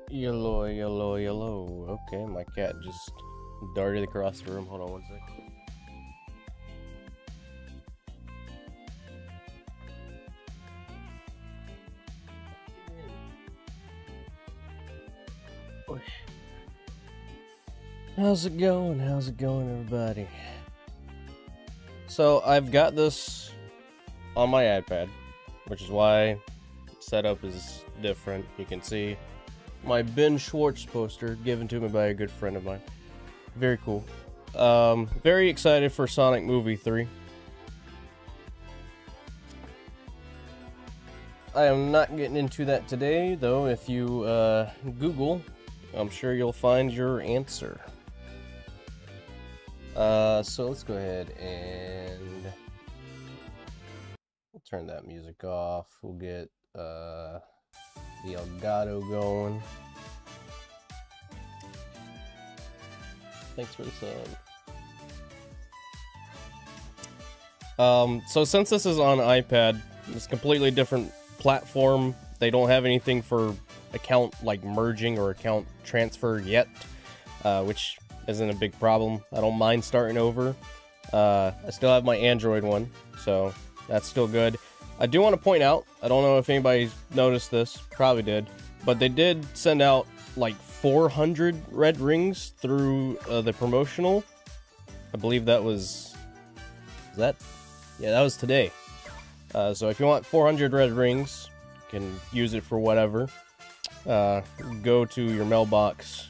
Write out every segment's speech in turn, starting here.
Yellow, yellow, yellow. Okay, my cat just darted across the room. Hold on one sec. How's it going? How's it going, everybody? So I've got this on my iPad, which is why setup is different. You can see my Ben Schwartz poster given to me by a good friend of mine. Very cool. Very excited for Sonic Movie 3. I am not getting into that today, though. If you Google, I'm sure you'll find your answer. So let's go ahead and we'll turn that music off. We'll get the Elgato going. Thanks for the sub. So since this is on iPad, it's a completely different platform. They don't have anything for account like merging or account transfer yet, which isn't a big problem. I don't mind starting over. I still have my Android one, so that's still good. I do want to point out, I don't know if anybody's noticed this, probably did, but they did send out like 400 red rings through the promotional. I believe that was that? Yeah, that was today. So if you want 400 red rings, you can use it for whatever. Go to your mailbox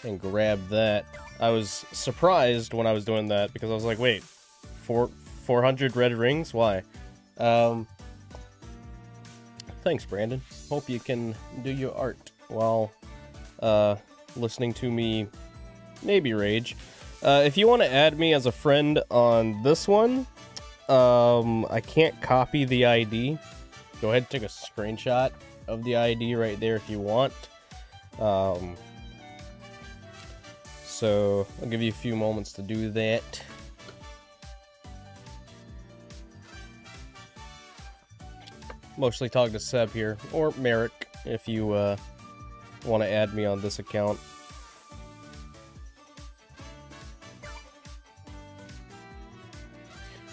and grab that. I was surprised when I was doing that because I was like, wait, 400 red rings? Why? Thanks, Brandon. Hope you can do your art while listening to me maybe rage. If you want to add me as a friend on this one, I can't copy the ID. Go ahead and take a screenshot of the ID right there if you want. So I'll give you a few moments to do that. Mostly talk to Seb here, or Merrick, if you want to add me on this account.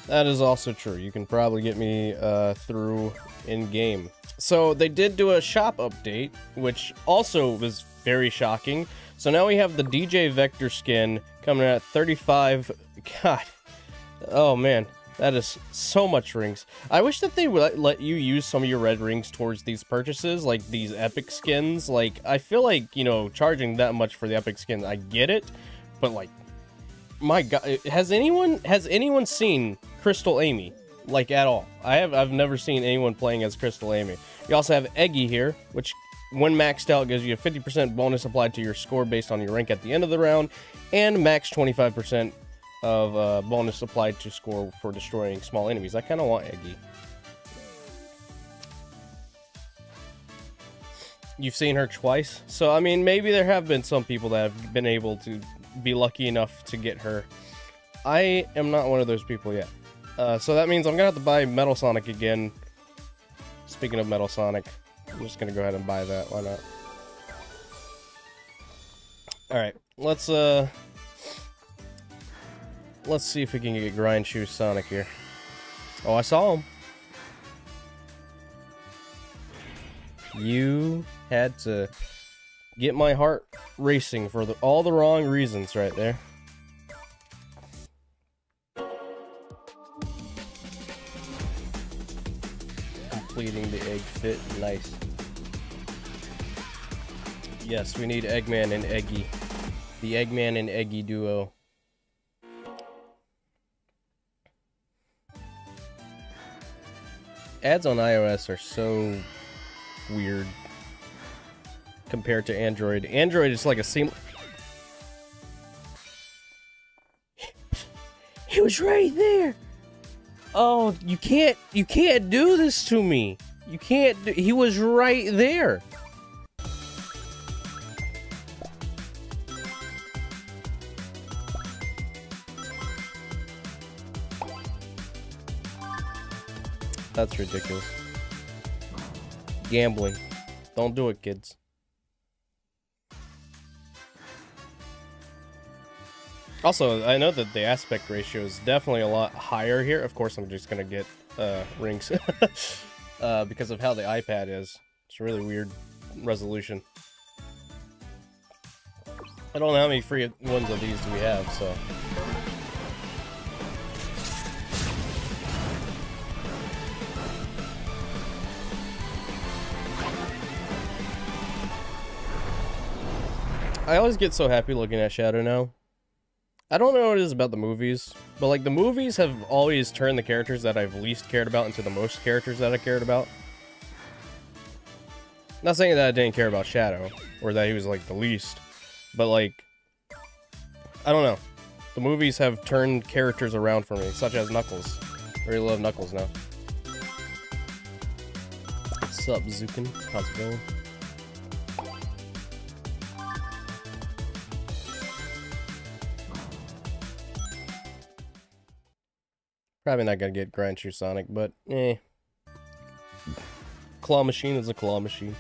That is also true. You can probably get me through in-game. So they did do a shop update, which also was very shocking. So now we have the DJ Vector skin coming in at 35. God. Oh, man. That is so much rings. I wish that they would let you use some of your red rings towards these purchases, like these epic skins. Like, I feel like, you know, charging that much for the epic skin, I get it. But, like, my God, has anyone seen Crystal Amy? Like, at all? I've never seen anyone playing as Crystal Amy. You also have Eggy here, which, when maxed out, gives you a 50% bonus applied to your score based on your rank at the end of the round, and max 25% of bonus applied to score for destroying small enemies. I kind of want Eggy. You've seen her twice, so I mean, maybe there have been some people that have been able to be lucky enough to get her. I am not one of those people yet. So that means I'm gonna have to buy Metal Sonic again. Speaking of Metal Sonic, I'm just gonna go ahead and buy that. Why not? Alright, let's see if we can get Grind Shoe Sonic here. Oh, I saw him. You had to get my heart racing for all the wrong reasons right there. Completing the egg fit. Nice. Yes, we need Eggman and Eggy. The Eggman and Eggy duo. Ads on iOS are so weird compared to Android. Android is like a seamless... He was right there! Oh, you can't do this to me. You can't do... He was right there. That's ridiculous. Gambling. Don't do it, kids. Also, I know that the aspect ratio is definitely a lot higher here. Of course, I'm just gonna get rings because of how the iPad is. It's a really weird resolution. I don't know how many free ones of these do we have, so. I always get so happy looking at Shadow now. I don't know what it is about the movies, but like the movies have always turned the characters that I've least cared about into the most characters that I cared about. Not saying that I didn't care about Shadow, or that he was like the least, but like, I don't know. The movies have turned characters around for me, such as Knuckles. I really love Knuckles now. What's up, Zukin? How's it going? Probably not gonna get Grand True Sonic, but eh. Claw Machine is a claw machine.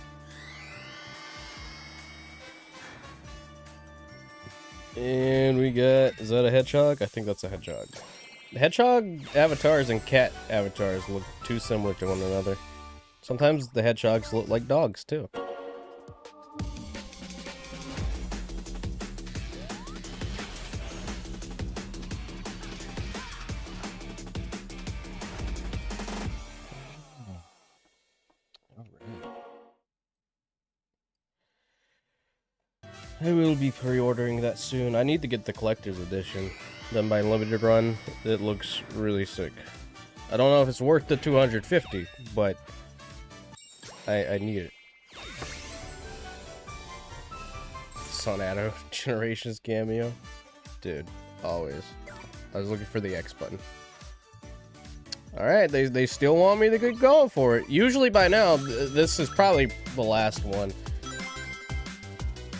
And we got, is that a hedgehog? I think that's a hedgehog. The hedgehog avatars and cat avatars look too similar to one another. Sometimes the hedgehogs look like dogs too. I will be pre-ordering that soon. I need to get the collector's edition. Then by limited run, it looks really sick. I don't know if it's worth the 250, but I need it. Sonato Generations cameo. Dude, always. I was looking for the X button. Alright, they still want me to get going for it. Usually by now, this is probably the last one.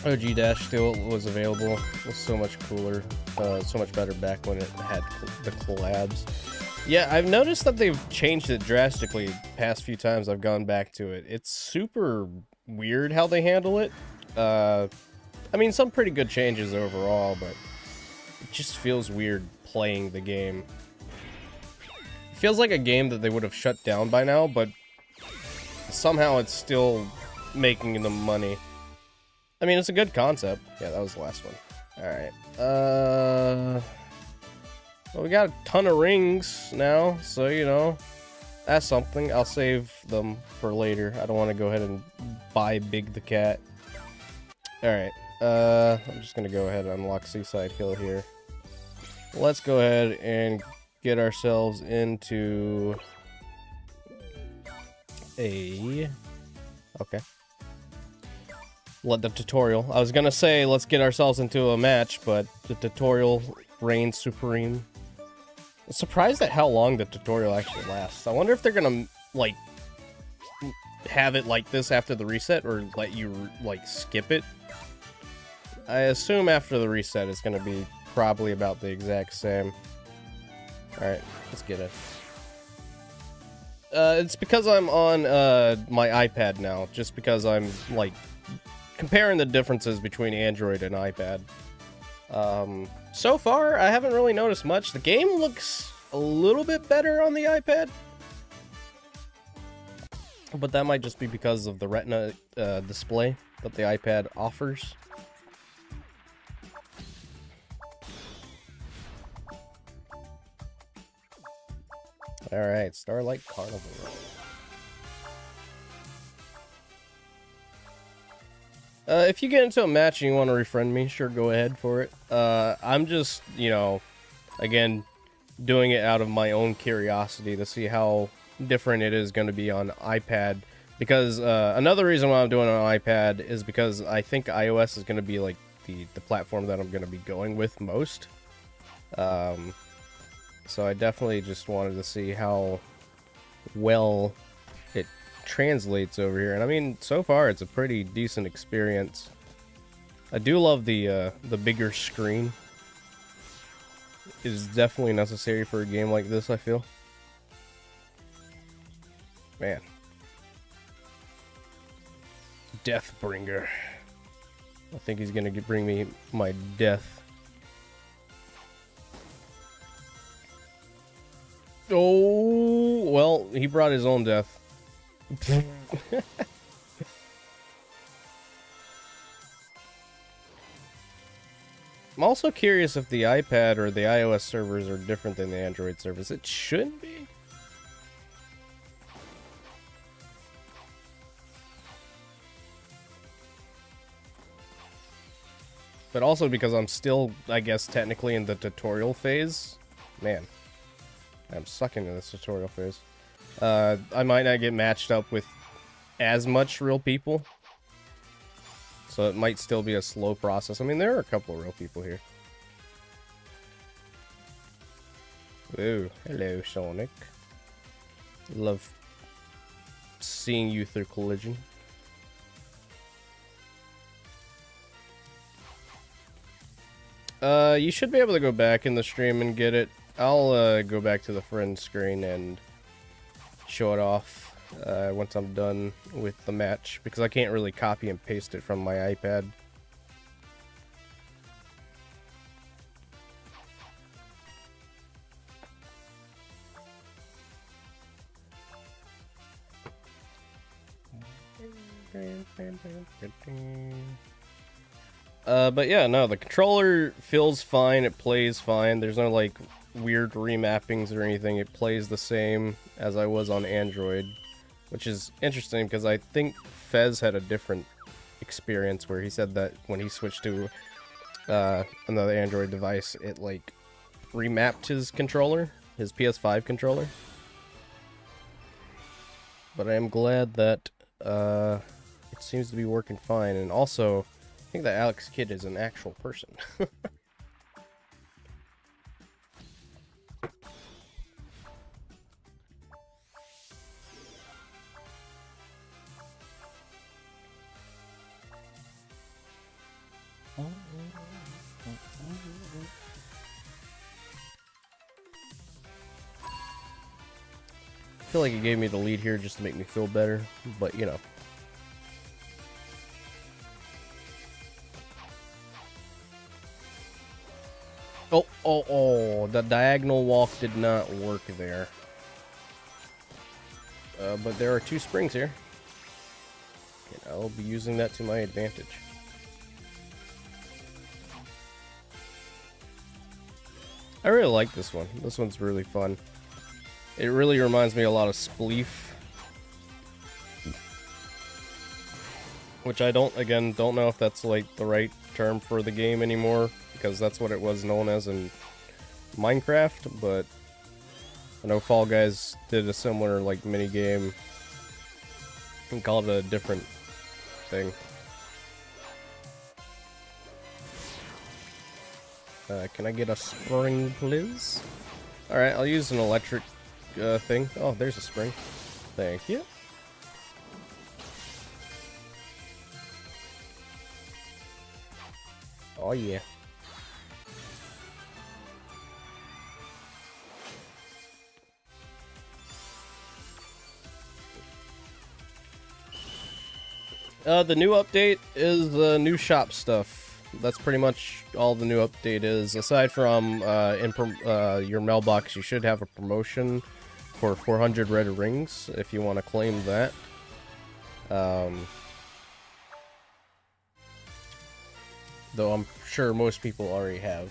OG Dash still was available. It was so much cooler, so much better back when it had the collabs. Yeah, I've noticed that they've changed it drastically the past few times I've gone back to it. It's super weird how they handle it. I mean, some pretty good changes overall, but it just feels weird playing the game. It feels like a game that they would have shut down by now, but somehow it's still making them money. I mean, it's a good concept. Yeah, that was the last one. Alright. Well, we got a ton of rings now, so, you know, that's something. I'll save them for later. I don't want to go ahead and buy Big the Cat. Alright. I'm just going to go ahead and unlock Seaside Hill here. Let's go ahead and get ourselves into a... Okay. Let the tutorial. I was gonna say let's get ourselves into a match, but the tutorial reigns supreme. I'm surprised at how long the tutorial actually lasts. I wonder if they're gonna like have it like this after the reset, or let you like skip it. I assume after the reset it's gonna be probably about the exact same. Alright, let's get it. It's because I'm on my iPad now, just because I'm like comparing the differences between Android and iPad. So far, I haven't really noticed much. The game looks a little bit better on the iPad, but that might just be because of the Retina display that the iPad offers. Alright, Starlight Carnival. If you get into a match and you want to refriend me, sure, go ahead for it. I'm just, you know, again, doing it out of my own curiosity to see how different it is going to be on iPad. Because another reason why I'm doing it on iPad is because I think iOS is going to be like the platform that I'm going to be going with most. So I definitely just wanted to see how well it translates over here. And I mean, so far it's a pretty decent experience. I do love the bigger screen. It is definitely necessary for a game like this, I feel. Man. Deathbringer. I think he's gonna bring me my death. he brought his own death. I'm also curious if the iPad or the iOS servers are different than the Android servers. It should be. But also because I'm still, I guess, technically in the tutorial phase. Man, I'm sucking in this tutorial phase. I might not get matched up with as much real people. So it might still be a slow process. I mean, there are a couple of real people here. Ooh, hello, Sonic. Love seeing you through collision. You should be able to go back in the stream and get it. I'll go back to the friend screen and show it off once I'm done with the match, because I can't really copy and paste it from my iPad. But yeah, no, the controller feels fine, it plays fine, there's no like weird remappings or anything, it plays the same as I was on Android, which is interesting because I think Fez had a different experience where he said that when he switched to another Android device, it like remapped his controller, his PS5 controller. But I am glad that it seems to be working fine, and also I think that Alex Kidd is an actual person. I feel like it gave me the lead here just to make me feel better, but you know. Oh, the diagonal walk did not work there. But there are two springs here. And I'll be using that to my advantage. I really like this one. This one's really fun. It really reminds me a lot of Spleef. Which I don't know if that's like the right term for the game anymore, because that's what it was known as in Minecraft, but I know Fall Guys did a similar like mini game and called it a different thing. Can I get a spring, please? Alright, I'll use an electric thing. Oh, there's a spring. Thank you. Oh yeah. The new update is the new shop stuff. That's pretty much all the new update is. Aside from your mailbox, you should have a promotion for 400 red rings if you want to claim that. Though I'm sure most people already have.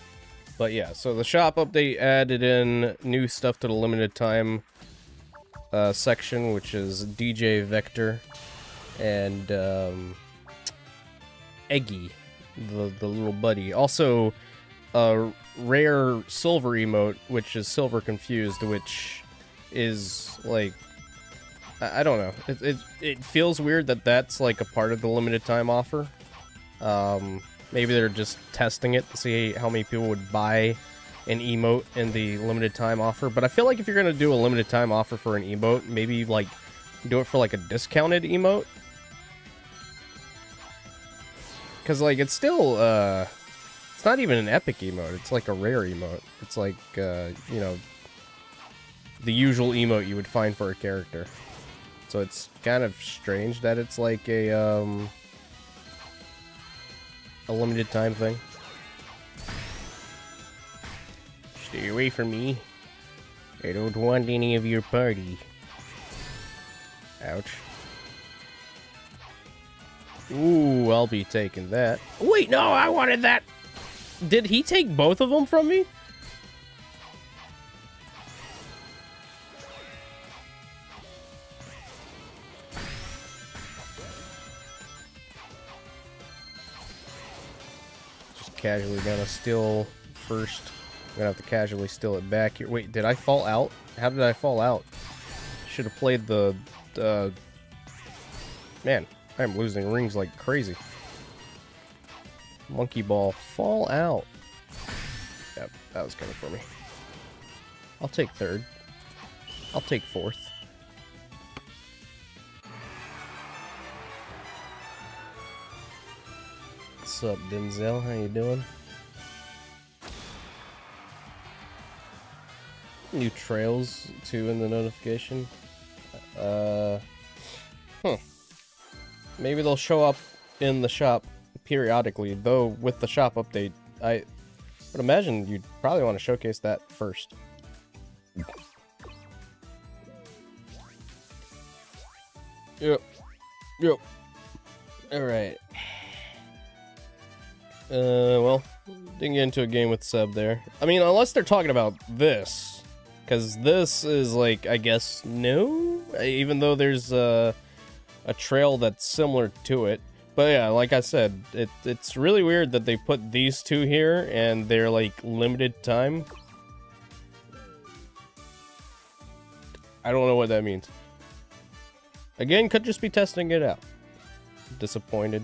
But yeah, so the shop update added in new stuff to the limited time section, which is DJ Vector and Eggy, the little buddy. Also, a rare silver emote, which is Silver Confused, which is like, I don't know. It feels weird that that's like a part of the limited time offer. Maybe they're just testing it to see how many people would buy an emote in the limited time offer. But I feel like if you're gonna do a limited time offer for an emote, maybe like do it for like a discounted emote. Because like it's still it's not even an epic emote, it's like a rare emote. It's like you know, the usual emote you would find for a character. So it's kind of strange that it's like a limited time thing. Stay away from me. I don't want any of your party. Ouch. Ooh, I'll be taking that. Wait, no, I wanted that. Did he take both of them from me? Just casually gonna steal first. I'm gonna have to casually steal it back here. Wait, did I fall out? How did I fall out? Should have played the... Man, I'm losing rings like crazy. Monkey ball, fall out. Yep, that was coming for me. I'll take third. I'll take fourth. What's up, Denzel? How you doing? New trails, too, in the notification. Maybe they'll show up in the shop periodically, though with the shop update, I would imagine you'd probably want to showcase that first. Yep. Alright. Well, didn't get into a game with Seb there. I mean, unless they're talking about this. Because this is, like, I guess, new? Even though there's a trail that's similar to it. But yeah, like I said, it's really weird that they put these two here and they're, like, limited time. I don't know what that means. Again, could just be testing it out. Disappointed.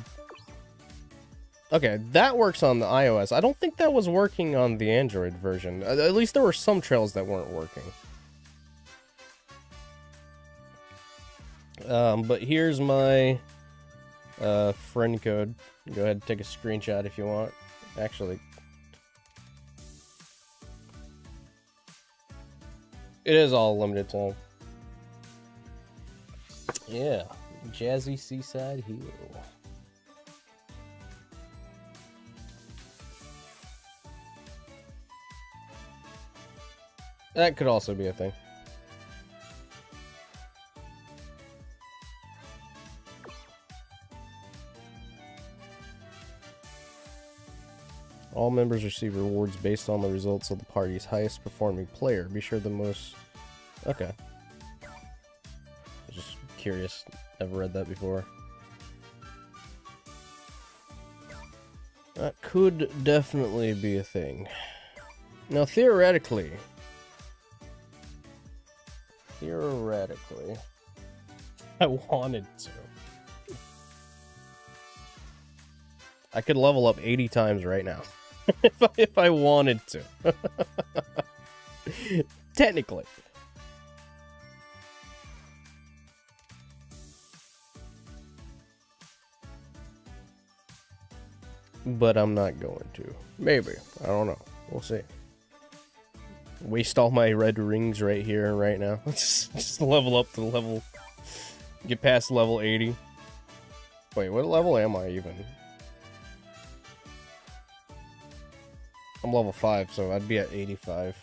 Okay, that works on the iOS. I don't think that was working on the Android version. At least there were some trails that weren't working. But here's my friend code. Go ahead and take a screenshot if you want. Actually, it is all limited time. Yeah, Jazzy Seaside Hill. That could also be a thing. All members receive rewards based on the results of the party's highest performing player. Be sure the most... Okay. Just curious. Never read that before. That could definitely be a thing. Now, theoretically, I wanted to. I could level up 80 times right now. if I wanted to. Technically. But I'm not going to. Maybe. I don't know. We'll see. Waste all my red rings right here, right now. just level up to level... Get past level 80. Wait, what level am I even? I'm level 5, so I'd be at 85.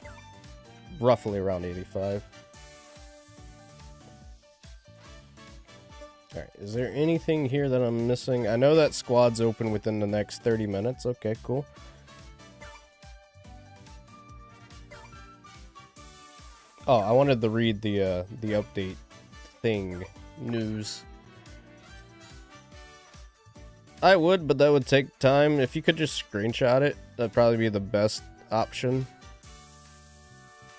Roughly around 85. Alright, is there anything here that I'm missing? I know that squad's open within the next 30 minutes. Okay, cool. Oh, I wanted to read the update thing news. I would, but that would take time. If you could just screenshot it, that'd probably be the best option.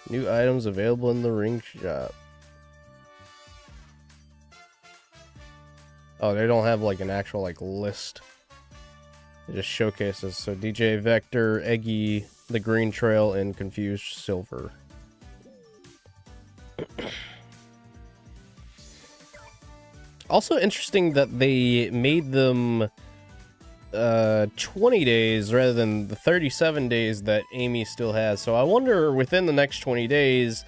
New items available in the ring shop. Oh, they don't have like an actual like list. It just showcases. So DJ Vector, Eggy, the Green Trail, and Confused Silver. Also interesting that they made them 20 days rather than the 37 days that Amy still has. So I wonder within the next 20 days,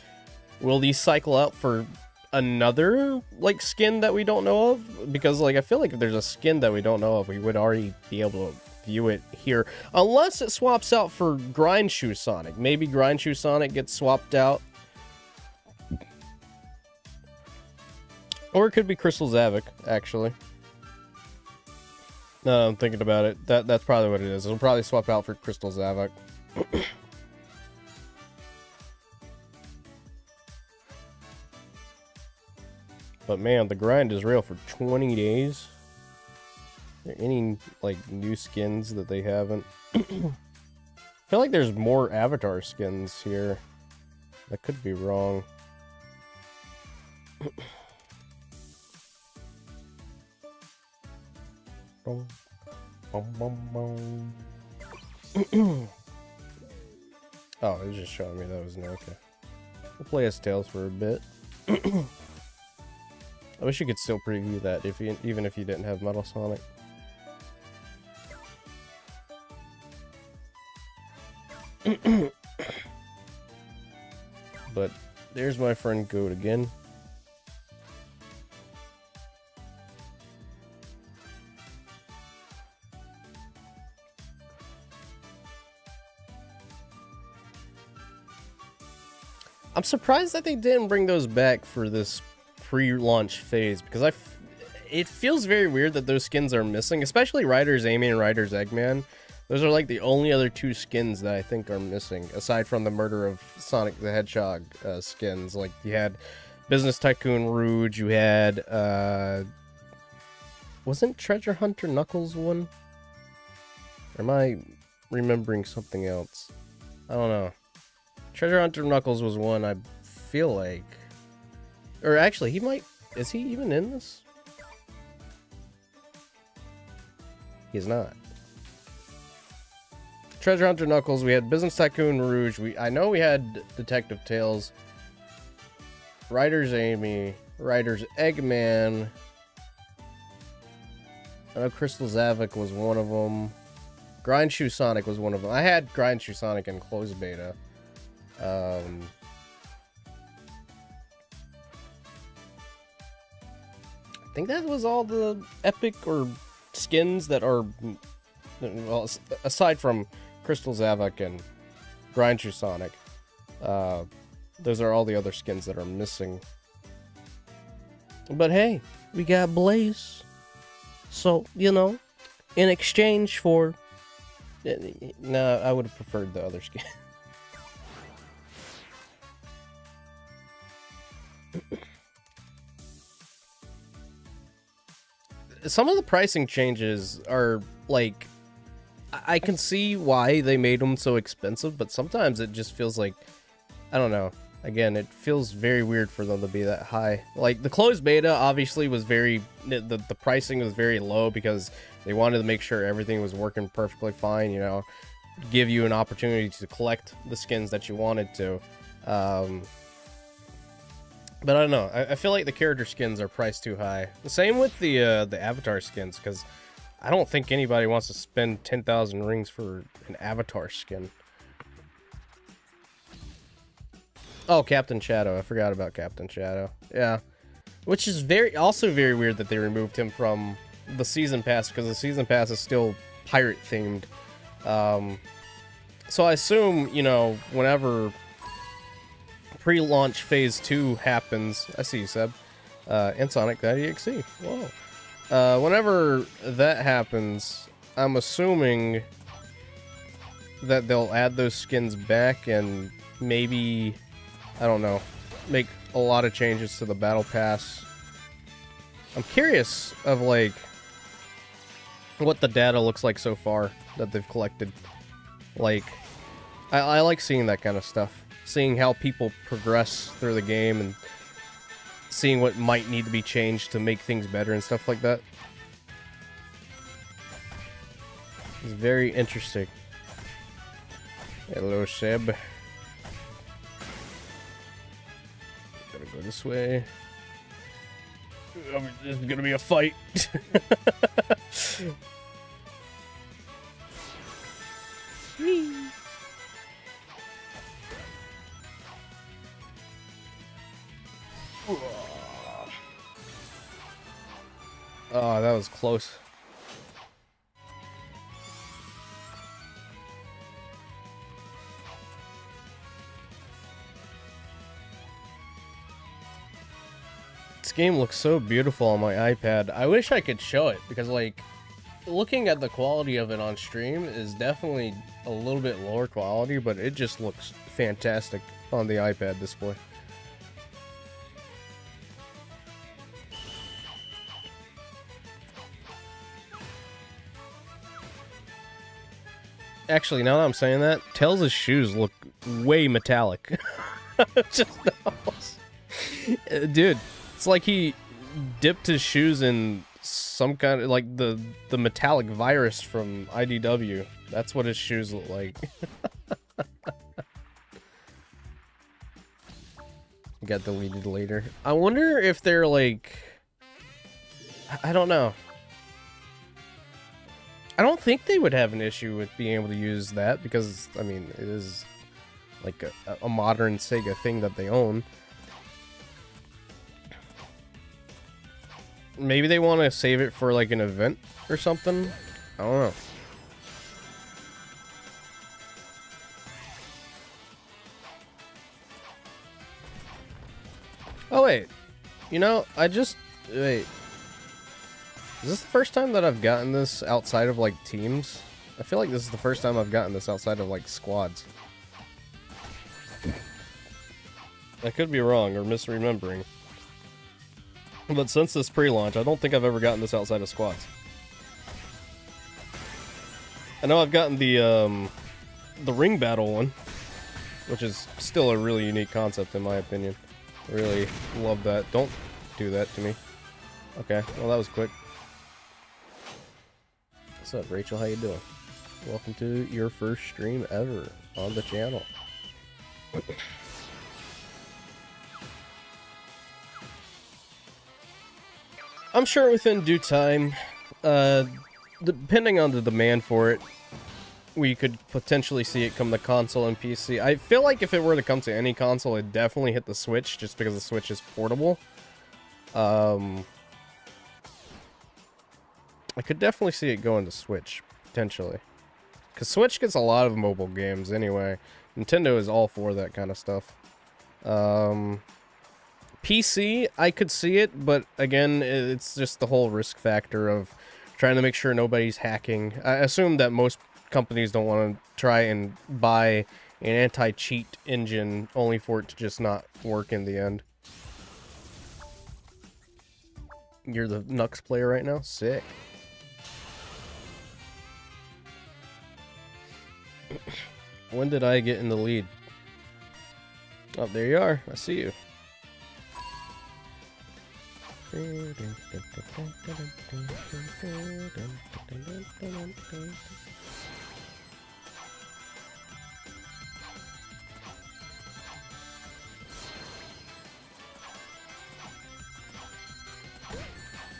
will these cycle out for another like skin that we don't know of? Because like I feel like if there's a skin that we don't know of, we would already be able to view it here. Unless it swaps out for Grindshoe Sonic. Maybe Grindshoe Sonic gets swapped out. Or it could be Crystal Zavik, actually. No, I'm thinking about it. That's probably what it is. It'll probably swap out for Crystal Zavik. But man, the grind is real for 20 days. Are there any, like, new skins that they haven't? I feel like there's more avatar skins here. I could be wrong. Boom, boom, boom, boom. Oh, it was just showing me that was new. Okay. We'll play as Tails for a bit. I wish you could still preview that even if you didn't have Metal Sonic. But there's my friend Goat again. I'm surprised that they didn't bring those back for this pre-launch phase, because it feels very weird that those skins are missing, especially Riders Amy and Riders Eggman. Those are like the only other two skins that I think are missing, aside from the Murder of Sonic the Hedgehog skins. Like, you had Business Tycoon Rouge, you had, wasn't Treasure Hunter Knuckles one? Or am I remembering something else? I don't know. Treasure Hunter Knuckles was one, I feel like. Or actually, he might... Is he even in this? He's not. Treasure Hunter Knuckles, we had Business Tycoon Rouge, I know we had Detective Tails, Riders Amy, Riders Eggman, I know Crystal Zavik was one of them, Grindshoe Sonic was one of them. I had Grindshoe Sonic in closed beta. I think that was all the epic or skins that are, well, aside from Crystal Zavik and Grindshoe Sonic. Those are all the other skins that are missing. But hey, we got Blaze. So, you know, in exchange for... No, I would have preferred the other skin. Some of the pricing changes are, like... I can see why they made them so expensive, but sometimes it just feels like... I don't know. Again, it feels very weird for them to be that high. Like, the closed beta obviously was very... The pricing was very low because they wanted to make sure everything was working perfectly fine, you know? Give you an opportunity to collect the skins that you wanted to. But I don't know. I feel like the character skins are priced too high. The same with the avatar skins, because I don't think anybody wants to spend 10,000 rings for an avatar skin. Oh, Captain Shadow. I forgot about Captain Shadow. Yeah. Which is also very weird that they removed him from the Season Pass, because the Season Pass is still pirate-themed. So I assume, you know, whenever pre-launch phase 2 happens... I see you, Seb. And Sonic.exe. Whoa. Whenever that happens, I'm assuming that they'll add those skins back and maybe, I don't know, make a lot of changes to the Battle Pass. I'm curious of, like, what the data looks like so far that they've collected. Like, I like seeing that kind of stuff. Seeing how people progress through the game and seeing what might need to be changed to make things better and stuff like that. It's very interesting. Hello, Seb. Gotta go this way. This is gonna be a fight. Oh, that was close. This game looks so beautiful on my iPad. I wish I could show it, because, like, looking at the quality of it on stream is definitely a little bit lower quality, but it just looks fantastic on the iPad display. Actually, now that I'm saying that, Tails' shoes look way metallic. Just knows. Dude, it's like he dipped his shoes in some kind of, like, the metallic virus from IDW. That's what his shoes look like. Got deleted later. I wonder if they're, like... I don't know. I don't think they would have an issue with being able to use that, because, I mean, it is like a modern Sega thing that they own. Maybe they want to save it for, like, an event or something? I don't know. Oh, wait. You know, wait. Is this the first time that I've gotten this outside of, like, teams? I feel like this is the first time I've gotten this outside of, like, squads. I could be wrong or misremembering. But since this pre-launch, I don't think I've ever gotten this outside of squads. I know I've gotten the ring battle one, which is still a really unique concept in my opinion. I really love that. Don't do that to me. Okay, well that was quick. What's up, Rachel? How you doing? Welcome to your first stream ever on the channel. I'm sure within due time, depending on the demand for it, we could potentially see it come to console and PC. I feel like if it were to come to any console, it'd definitely hit the Switch, just because the Switch is portable. I could definitely see it going to Switch, potentially. Because Switch gets a lot of mobile games anyway. Nintendo is all for that kind of stuff. PC, I could see it, but again, it's just the whole risk factor of trying to make sure nobody's hacking. I assume that most companies don't want to try and buy an anti-cheat engine only for it to just not work in the end. You're the Nux player right now? Sick. When did I get in the lead? Oh, there you are. I see you.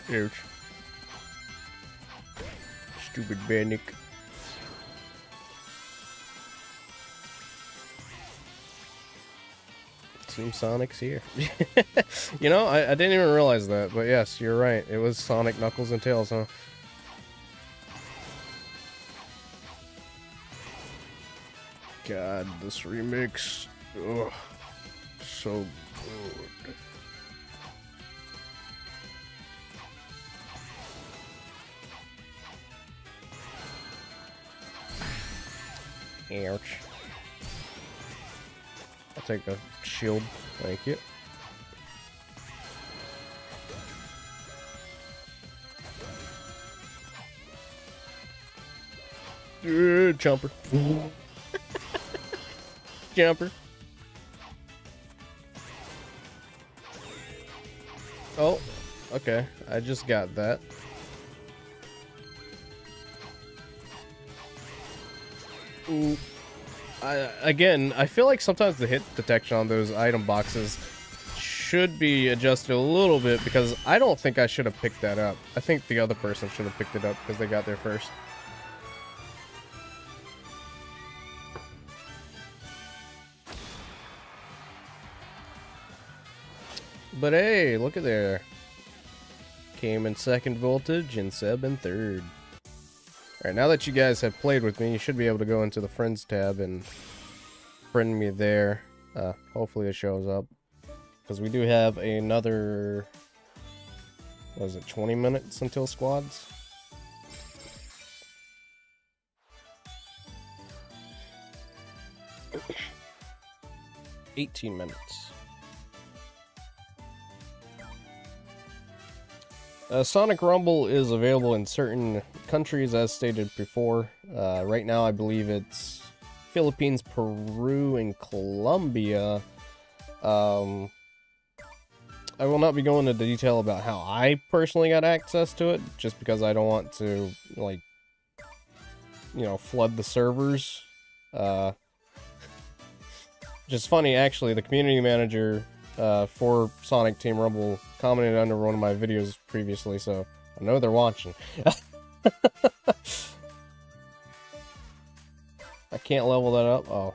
Ouch. Stupid Bannick. Team Sonic's here. You know, I didn't even realize that, but yes, you're right. It was Sonic, Knuckles, and Tails, huh? God, this remix. Ugh. So good. Ouch. I'll take a shield. Thank you. Jumper. Jumper. Oh, okay. I just got that. Ooh. Again, I feel like sometimes the hit detection on those item boxes should be adjusted a little bit, because I don't think I should have picked that up. I think the other person should have picked it up because they got there first. But hey, look at there. Came in second voltage and Seb in third. Alright, now that you guys have played with me, you should be able to go into the Friends tab and friend me there. Hopefully it shows up. Because we do have another what is it, 20 minutes until squads? $18 minutes. Sonic Rumble is available in certain countries, as stated before. Right now, I believe it's Philippines, Peru, and Colombia. I will not be going into detail about how I personally got access to it, just because I don't want to, like, you know, flood the servers. Just funny, actually, the community manager for Sonic Team Rumble commented under one of my videos previously, so I know they're watching. I can't level that up. Oh.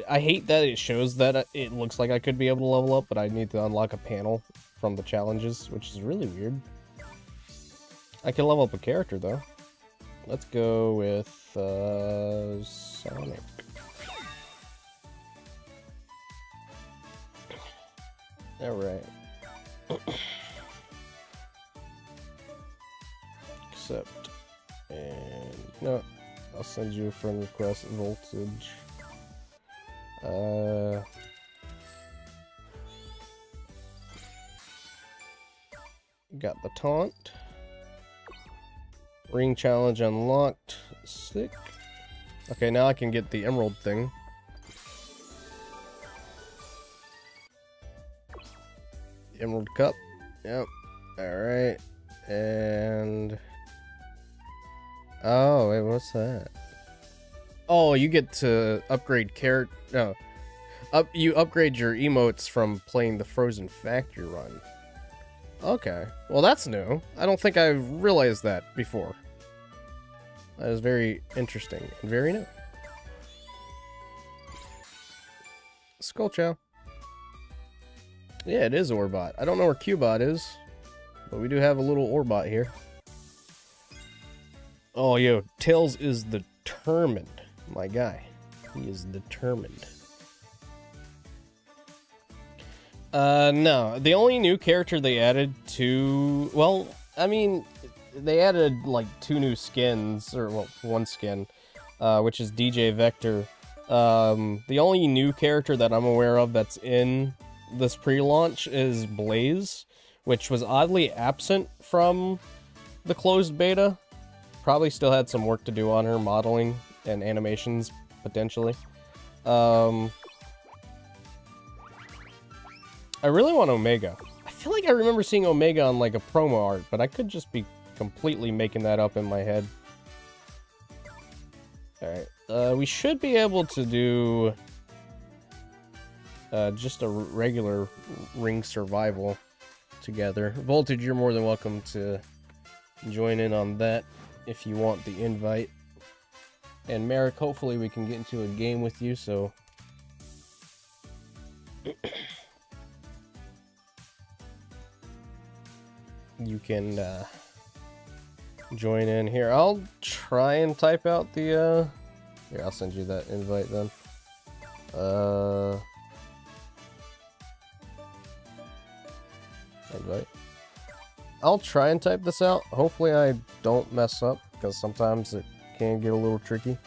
I hate that it shows that it looks like I could be able to level up, but I need to unlock a panel from the challenges, which is really weird. I can level up a character, though. Let's go with Sonic. Alright. Accept. And no, I'll send you a friend request, Voltage. Got the taunt. Ring challenge unlocked. Sick. Okay, now I can get the emerald thing. Emerald cup. Yep. Alright. And... oh, wait, what's that? Oh, you get to upgrade character... no. You upgrade your emotes from playing the Frozen Factory run. Okay. Well, that's new. I don't think I realized that before. That is very interesting and very new. Skull Chow. Yeah, it is Orbot. I don't know where Cubot is, but we do have a little Orbot here. Oh, yo, Tails is determined. My guy. He is determined. No. The only new character they added to... well, I mean, they added, like, 2 new skins, or, well, 1 skin, which is DJ Vector. The only new character that I'm aware of that's in this pre-launch is Blaze, which was oddly absent from the closed beta. Probably still had some work to do on her modeling and animations, potentially. I really want Omega. I feel like I remember seeing Omega on like a promo art, but I could just be completely making that up in my head. Alright, we should be able to do just a regular ring survival together. Voltage, you're more than welcome to join in on that if you want the invite. And Merrick, hopefully we can get into a game with you, so... you can join in here. I'll try and type out the here, I'll send you that invite then. Invite. I'll try and type this out. Hopefully I don't mess up, because sometimes it can get a little tricky.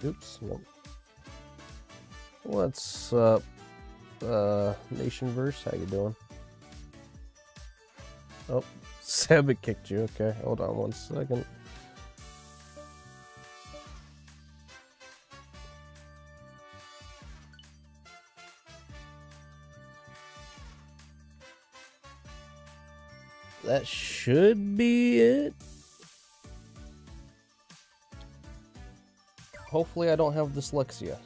Oops, nope. What's up, Nationverse? How you doing? Oh, Seb kicked you. Okay, hold on 1 second. That should be it. Hopefully I don't have dyslexia.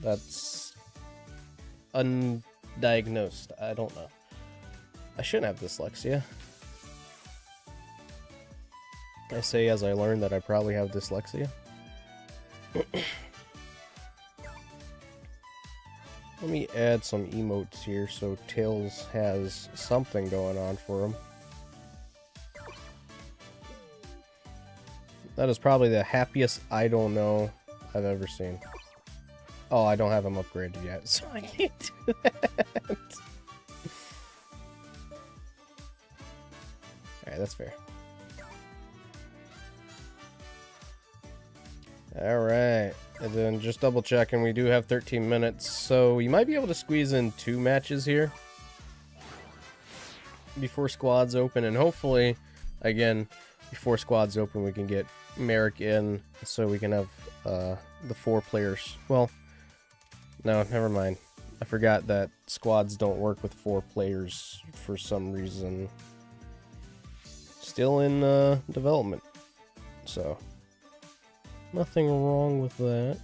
That's undiagnosed. I don't know. I shouldn't have dyslexia. I say as I learn that I probably have dyslexia. Let me add some emotes here so Tails has something going on for him. That is probably the happiest I don't know I've ever seen. Oh, I don't have him upgraded yet, so I can't do that. Alright, that's fair. Alright, and then just double checking, we do have 13 minutes, so you might be able to squeeze in 2 matches here before squads open, and hopefully, again, before squads open, we can get Merrick in, so we can have the 4 players. Well, no, never mind. I forgot that squads don't work with 4 players for some reason. Still in development, so nothing wrong with that.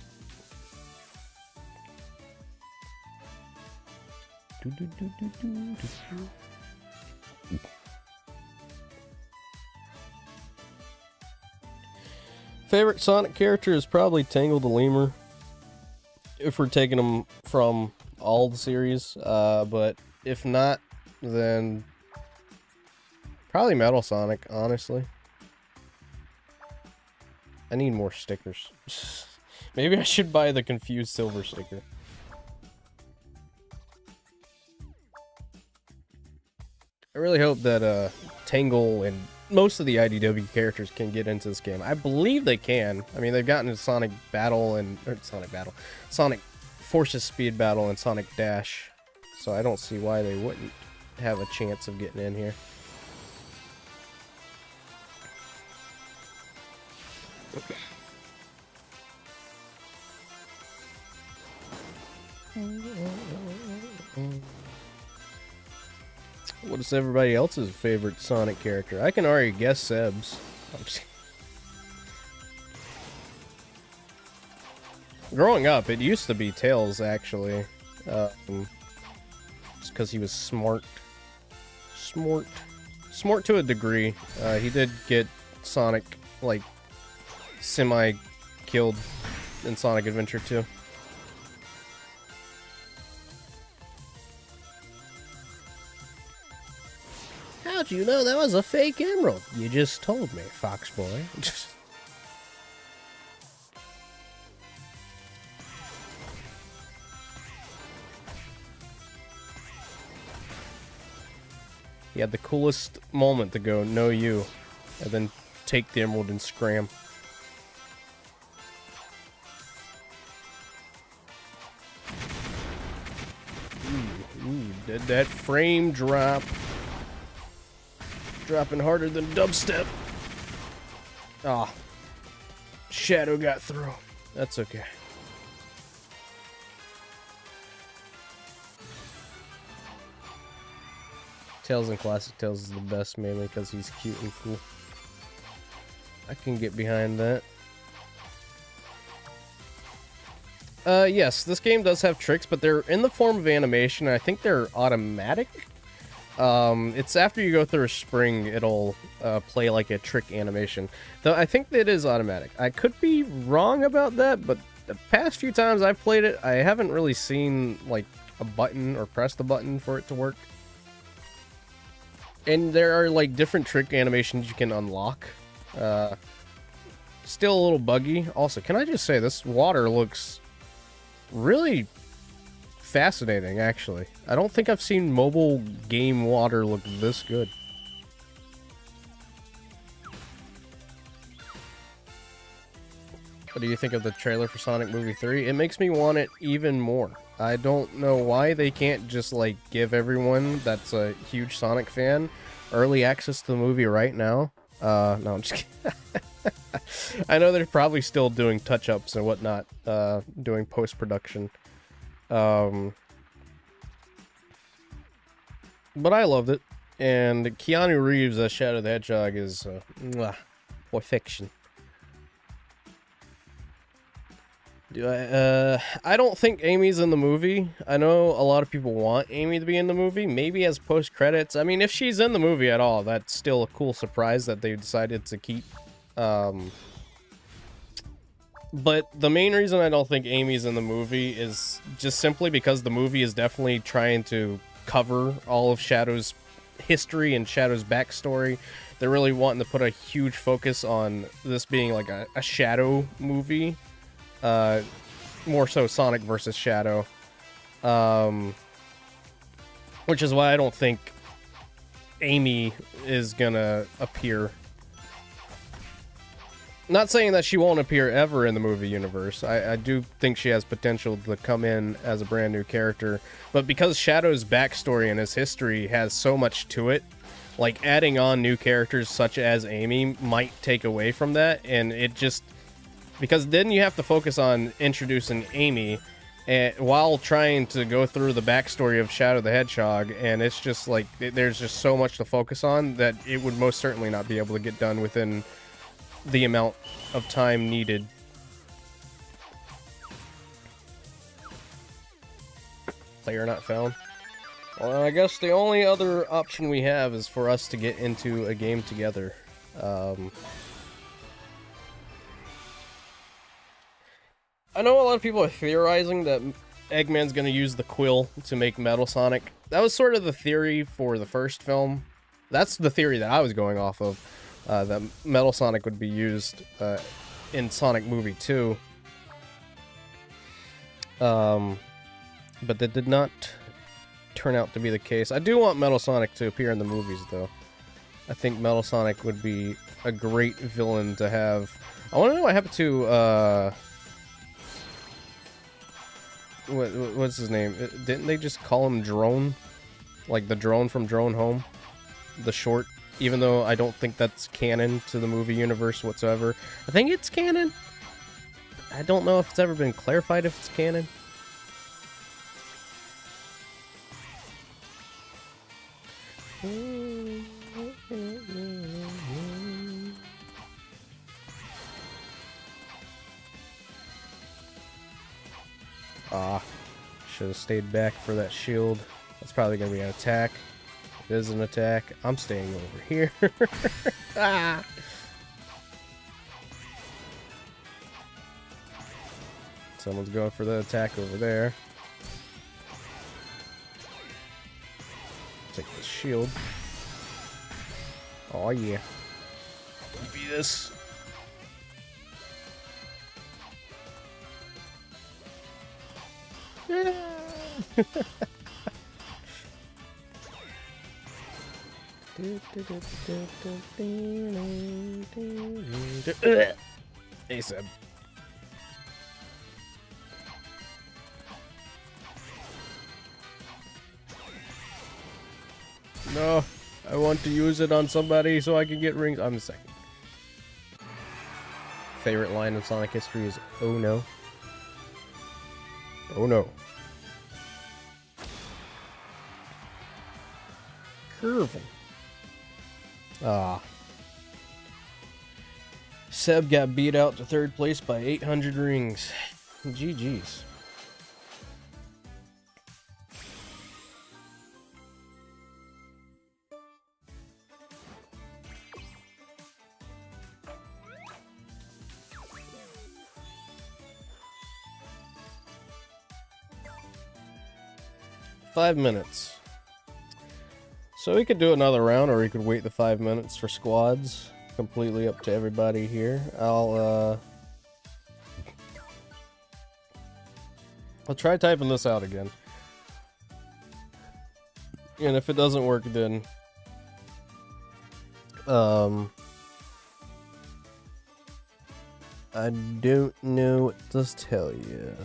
Favorite Sonic character is probably Tangle the Lemur, if we're taking them from all the series, but if not, then probably Metal Sonic, honestly. I need more stickers. Maybe I should buy the Confused Silver sticker. I really hope that Tangle and most of the IDW characters can get into this game. I believe they can. I mean, they've gotten to Sonic Battle and Sonic Forces Speed Battle and Sonic Dash, so I don't see why they wouldn't have a chance of getting in here. What is everybody else's favorite Sonic character? I can already guess Seb's. Growing up, it used to be Tails, actually. Just because he was smart. Smart to a degree. He did get Sonic, like, semi-killed in Sonic Adventure 2. How'd you know that was a fake emerald? You just told me, Fox Boy. He had the coolest moment to go, no you, and then take the emerald and scram. Ooh, did that frame drop. Dropping harder than dubstep. Ah, Shadow got through. That's okay. Tails in Classic Tails is the best, mainly because he's cute and cool. I can get behind that. Yes, this game does have tricks, but they're in the form of animation, and I think they're automatic. It's after you go through a spring, it'll play like a trick animation. Though I think that it is automatic. I could be wrong about that, but the past few times I've played it, I haven't really seen like a button or press the button for it to work. And there are like different trick animations you can unlock. Still a little buggy. Also, can I just say this water looks really fascinating, actually. I don't think I've seen mobile game water look this good. What do you think of the trailer for Sonic Movie 3? It makes me want it even more. I don't know why they can't just, like, give everyone that's a huge Sonic fan early access to the movie right now. No, I'm just kidding. I know they're probably still doing touch-ups and whatnot, doing post-production. But I loved it. And Keanu Reeves as Shadow the Hedgehog is perfection. I don't think Amy's in the movie. I know a lot of people want Amy to be in the movie, maybe as post-credits. I mean, if she's in the movie at all, that's still a cool surprise that they decided to keep. But the main reason I don't think Amy's in the movie is just simply because the movie is definitely trying to cover all of Shadow's history and Shadow's backstory. they're really wanting to put a huge focus on this being like a Shadow movie. More so Sonic versus Shadow. Which is why I don't think Amy is gonna appear. Not saying that she won't appear ever in the movie universe. I do think she has potential to come in as a brand new character. But because Shadow's backstory and his history has so much to it, like adding on new characters such as Amy might take away from that. And it just... Because then you have to focus on introducing Amy while trying to go through the backstory of Shadow the Hedgehog. And it's just like, there's just so much to focus on that it would most certainly not be able to get done within the amount of time needed. Player not found. Well, I guess the only other option we have is for us to get into a game together. I know a lot of people are theorizing that Eggman's going to use the quill to make Metal Sonic. That was sort of the theory for the first film. That's the theory that I was going off of. That Metal Sonic would be used in Sonic Movie 2. But that did not turn out to be the case. I do want Metal Sonic to appear in the movies, though. I think Metal Sonic would be a great villain to have. I want to know what happened to, what's his name? Didn't they just call him Drone? Like the drone from Drone Home? The short? Even though I don't think that's canon to the movie universe whatsoever. I think it's canon. I don't know if it's ever been clarified if it's canon. Ah, should have stayed back for that shield. That's probably going to be an attack. It is an attack. I'm staying over here. Ah. Someone's going for the attack over there. Take the shield. Oh yeah. Be this. Hey, Seb. No, I want to use it on somebody so I can get rings. I'm the second. Favorite line of Sonic history is, "Oh no. Oh no." Curving. Ah. Seb got beat out to third place by 800 rings. GG's. $5 minutes. So we could do another round, or we could wait the 5 minutes for squads. Completely up to everybody here. I'll try typing this out again. And if it doesn't work, then I don't know what to tell you.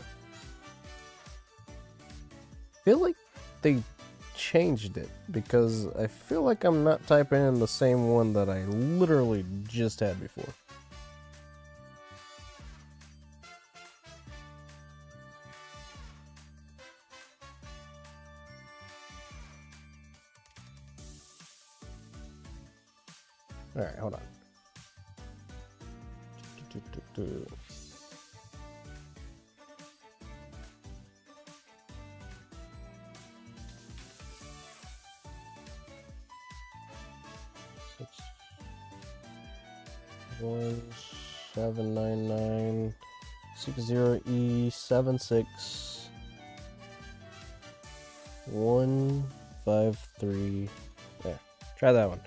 I feel like they changed it, because I feel like I'm not typing in the same one that I literally just had before. Alright, hold on. 1799 60E76 153. There. Try that one.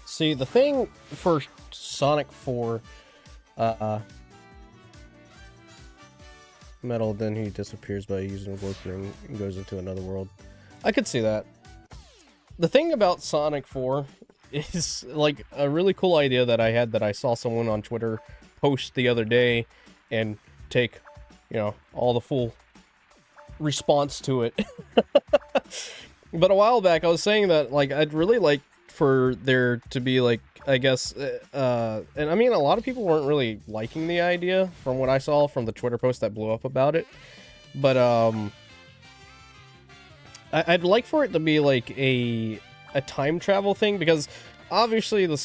See, the thing for Sonic 4, metal, then he disappears by using a warp ring and goes into another world. I could see that. The thing about Sonic 4 is, like, a really cool idea that I had that I saw someone on Twitter post the other day and take, you know, all the full response to it. But a while back, I was saying that, like, I'd really like for there to be, like, I guess, and I mean, a lot of people weren't really liking the idea from what I saw from the Twitter post that blew up about it, but, I'd like for it to be, like, a time travel thing, because obviously the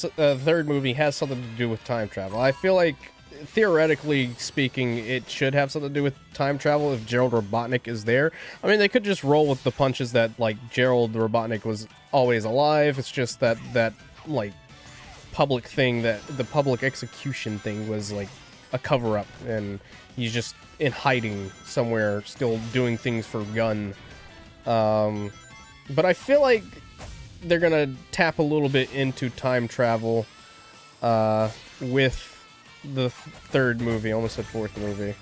third movie has something to do with time travel. I feel like, theoretically speaking, it should have something to do with time travel if Gerald Robotnik is there. I mean, they could just roll with the punches that, like, Gerald Robotnik was always alive. It's just that, like, public thing, that the public execution thing was, like, a cover-up, and he's just in hiding somewhere, still doing things for Gun. But I feel like they're gonna tap a little bit into time travel, with the third movie, almost said fourth movie.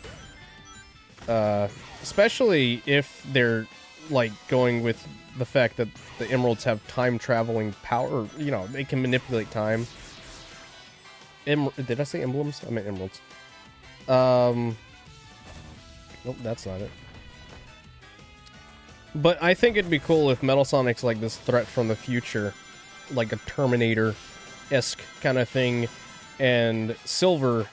Especially if they're, like, going with the fact that the Emeralds have time-traveling power, you know, they can manipulate time. Did I say emblems? I meant emeralds. Nope, that's not it. But I think it'd be cool if Metal Sonic's like this threat from the future, like a Terminator-esque kind of thing, and Silver,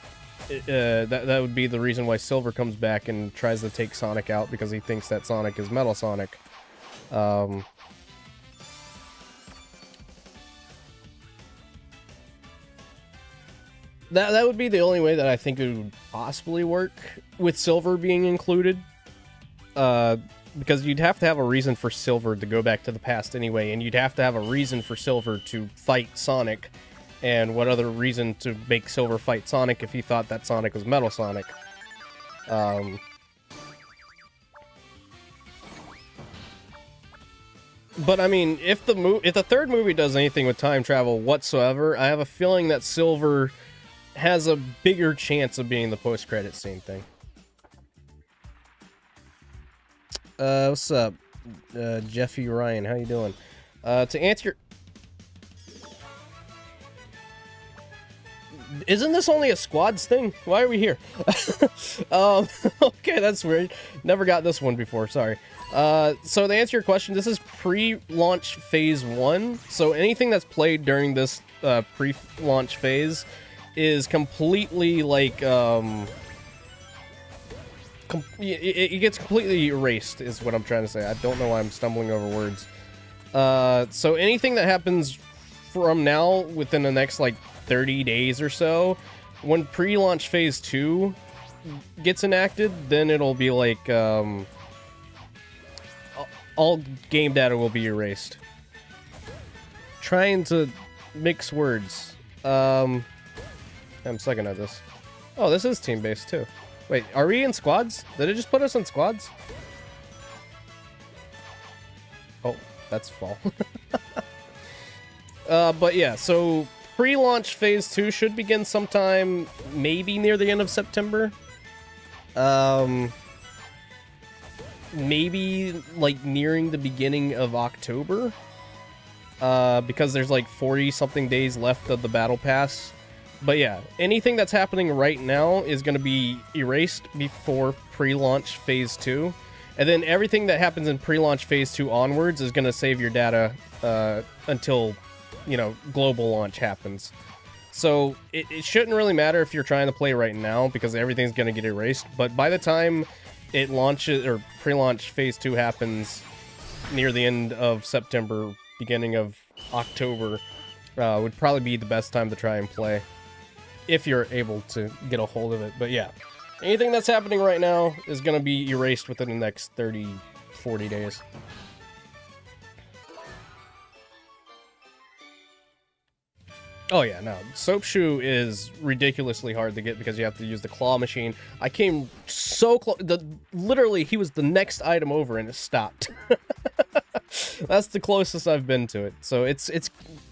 that would be the reason why Silver comes back and tries to take Sonic out, because he thinks that Sonic is Metal Sonic. That would be the only way that I think it would possibly work, with Silver being included. Because you'd have to have a reason for Silver to go back to the past anyway, and you'd have to have a reason for Silver to fight Sonic, and what other reason to make Silver fight Sonic if he thought that Sonic was Metal Sonic. But I mean, if the third movie does anything with time travel whatsoever, I have a feeling that Silver has a bigger chance of being the post-credit scene thing. What's up, Jeffy Ryan? How you doing? To answer your... Isn't this only a squads thing? Why are we here? Okay, that's weird. Never got this one before, sorry. So to answer your question, this is pre-launch phase 1. So anything that's played during this pre-launch phase is completely, like, it gets completely erased, is what I'm trying to say. I don't know why I'm stumbling over words. So anything that happens from now within the next, like, 30 days or so, when pre-launch phase 2 gets enacted, then it'll be like, all game data will be erased. Trying to mix words. I'm sucking at this. Oh, this is team-based too. Wait, are we in squads? Did it just put us in squads? Oh, that's fall. But yeah, so pre-launch phase 2 should begin sometime maybe near the end of September. Maybe like nearing the beginning of October. Because there's like 40-something days left of the battle pass. But yeah, anything that's happening right now is going to be erased before pre-launch phase 2. And then everything that happens in pre-launch phase 2 onwards is going to save your data until, you know, global launch happens. So it shouldn't really matter if you're trying to play right now, because everything's going to get erased. But by the time it launches, or pre-launch phase 2 happens near the end of September, beginning of October, would probably be the best time to try and play, if you're able to get a hold of it. But yeah, anything that's happening right now is going to be erased within the next 30-40 days. Oh yeah, no. Soap Shoe is ridiculously hard to get because you have to use the claw machine. I came so close. Literally, he was the next item over and it stopped. That's the closest I've been to it. So it's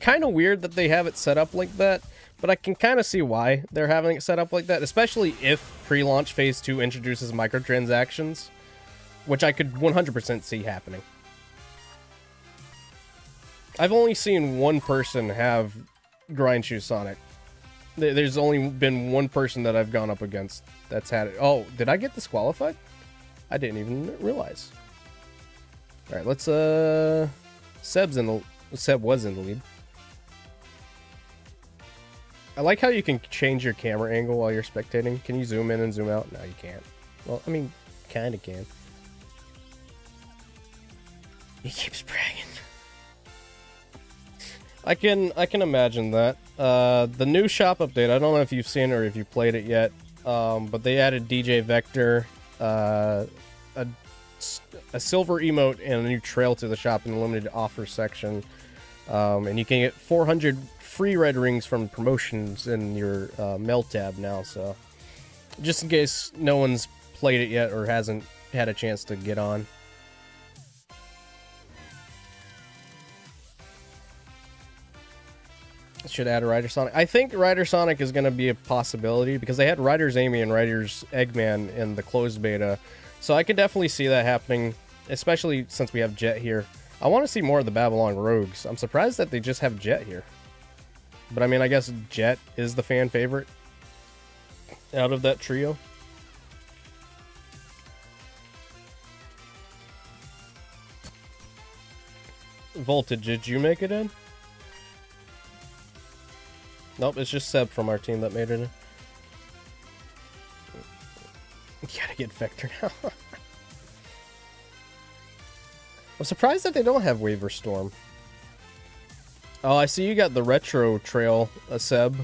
kind of weird that they have it set up like that, but I can kind of see why they're having it set up like that, especially if pre-launch Phase 2 introduces microtransactions, which I could 100% see happening. I've only seen one person have Grind Shoe Sonic. There's only been one person that I've gone up against that's had it. Oh, did I get disqualified? I didn't even realize. All right, let's Seb was in the lead. I like how you can change your camera angle while you're spectating. Can you zoom in and zoom out? No, you can't. Well, I mean, kind of can. He keeps bragging. I can imagine that. The new shop update, I don't know if you've seen it or if you played it yet, but they added DJ Vector, a silver emote, and a new trail to the shop in the limited offer section. And you can get 400 free red rings from promotions in your mail tab now, so just in case no one's played it yet or hasn't had a chance to get on. Should add a Rider Sonic. I think Rider Sonic is going to be a possibility because they had Riders Amy and Riders Eggman in the closed beta. So I could definitely see that happening, especially since we have Jet here. I want to see more of the Babylon Rogues. I'm surprised that they just have Jet here. But I mean, I guess Jet is the fan favorite out of that trio. Voltage, did you make it in? Nope, it's just Seb from our team that made it in. You gotta get Vector now. I'm surprised that they don't have Waver Storm. Oh, I see you got the retro trail, Seb.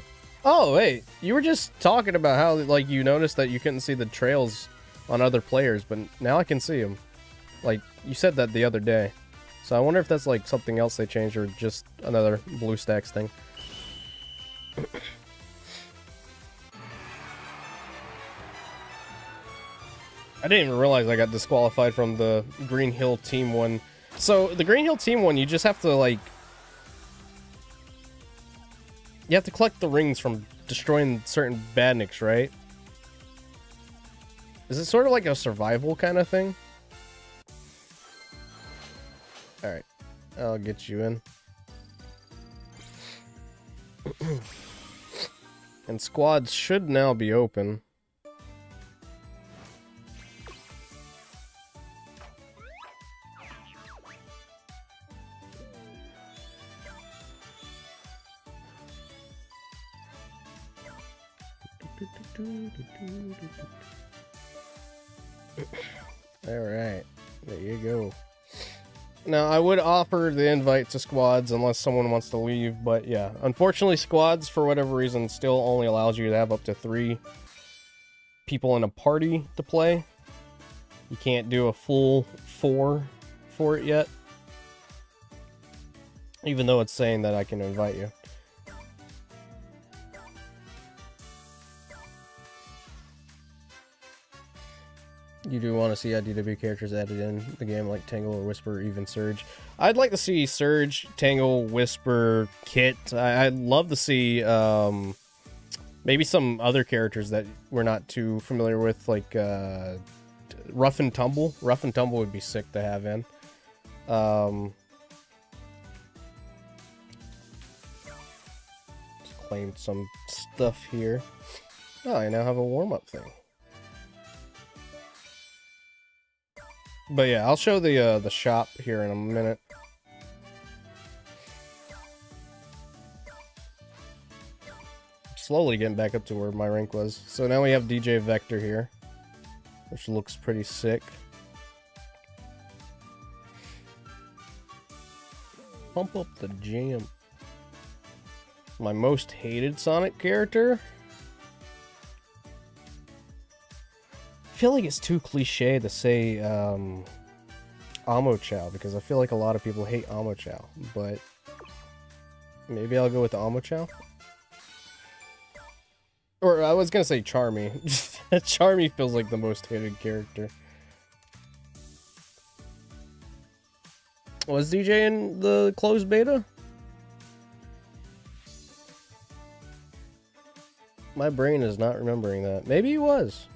Oh, wait, you were just talking about how, like, you noticed that you couldn't see the trails on other players, but now I can see them. Like, you said that the other day. So I wonder if that's, like, something else they changed or just another BlueStacks thing. I didn't even realize I got disqualified from the Green Hill Team one. So, the Green Hill Team one, you just have to, like... You have to collect the rings from destroying certain badniks, right? Is it sort of like a survival kind of thing? Alright. I'll get you in. And squads should now be open. Alright, there you go. Now, I would offer the invite to squads unless someone wants to leave, but yeah. Unfortunately, squads, for whatever reason, still only allows you to have up to 3 people in a party to play. You can't do a full 4 for it yet. Even though it's saying that I can invite you. You do want to see IDW characters added in the game like Tangle or Whisper or even Surge. I'd like to see Surge, Tangle, Whisper, Kit. I'd love to see maybe some other characters that we're not too familiar with, like Rough and Tumble. Rough and Tumble would be sick to have in. Just claim some stuff here. Oh, I now have a warm-up thing. But yeah, I'll show the shop here in a minute. Slowly getting back up to where my rank was. So now we have DJ Vector here, which looks pretty sick. Pump up the jam. My most hated Sonic character? I feel like it's too cliche to say Omochao, because I feel like a lot of people hate Omochao, but maybe I'll go with the Omochao. Or I was gonna say Charmy. Charmy feels like the most hated character. Was DJ in the closed beta? My brain is not remembering that. Maybe he was.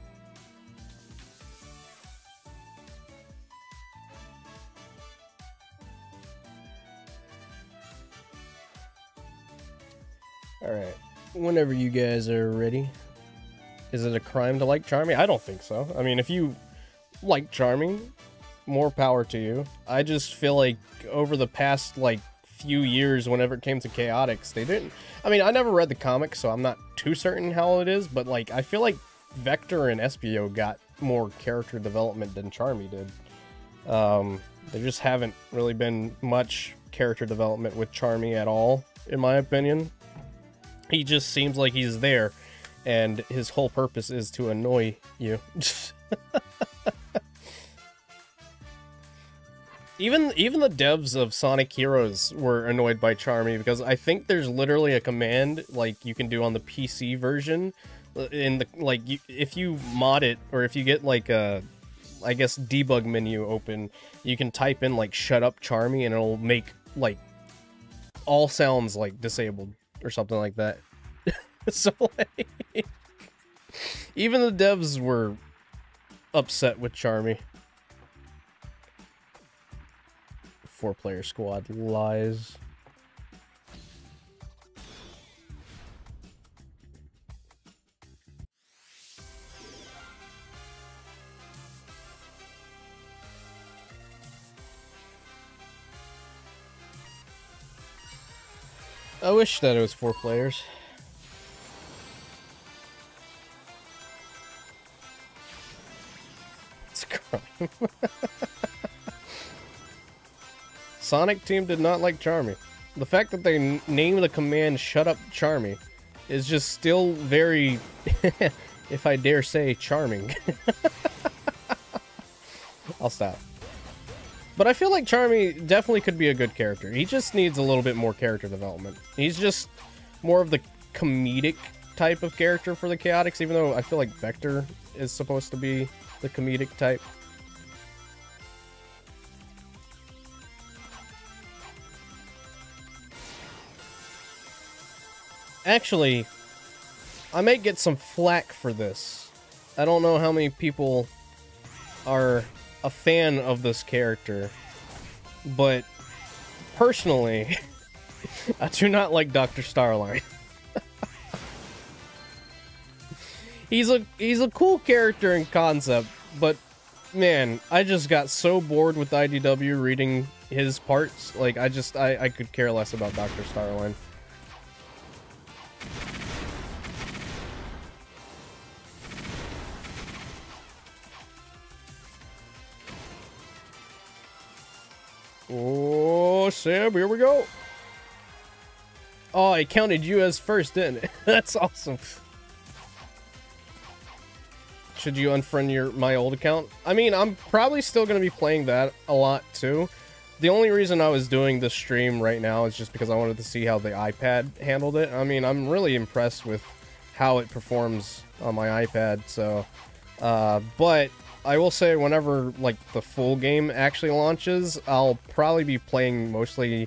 Alright. Whenever you guys are ready. Is it a crime to like Charmy? I don't think so. I mean, if you like Charmy, more power to you. I just feel like over the past, like, few years, whenever it came to Chaotix, they didn't... I mean, I never read the comics, so I'm not too certain how it is, but, like, I feel like Vector and Espio got more character development than Charmy did. There just haven't really been much character development with Charmy at all, in my opinion. He just seems like he's there, and his whole purpose is to annoy you. Even the devs of Sonic Heroes were annoyed by Charmy, because I think there's literally a command like you can do on the PC version in the if you mod it, or if you get like a, I guess, debug menu open, you can type in like "shut up Charmy" and it'll make like all sounds like disabled or something like that. So like, even the devs were upset with Charmy. 4-player squad lies. I wish that it was 4 players. It's a crime. Sonic Team did not like Charmy. The fact that they named the command "shut up Charmy" is just still very, if I dare say, charming. I'll stop. But I feel like Charmy definitely could be a good character. He just needs a little bit more character development. He's just more of the comedic type of character for the Chaotix, even though I feel like Vector is supposed to be the comedic type. Actually, I may get some flack for this. I don't know how many people are a fan of this character, but personally, I do not like Dr. Starline. He's a cool character in concept, but man, I just got so bored with IDW reading his parts. Like, I could care less about Dr. Starline. Oh, Sam, here we go. Oh, it counted you as first, didn't it? That's awesome. Should you unfriend my old account? I mean, I'm probably still going to be playing that a lot, too. The only reason I was doing this stream right now is just because I wanted to see how the iPad handled it. I mean, I'm really impressed with how it performs on my iPad, so... but... I will say, whenever, like, the full game actually launches, I'll probably be playing mostly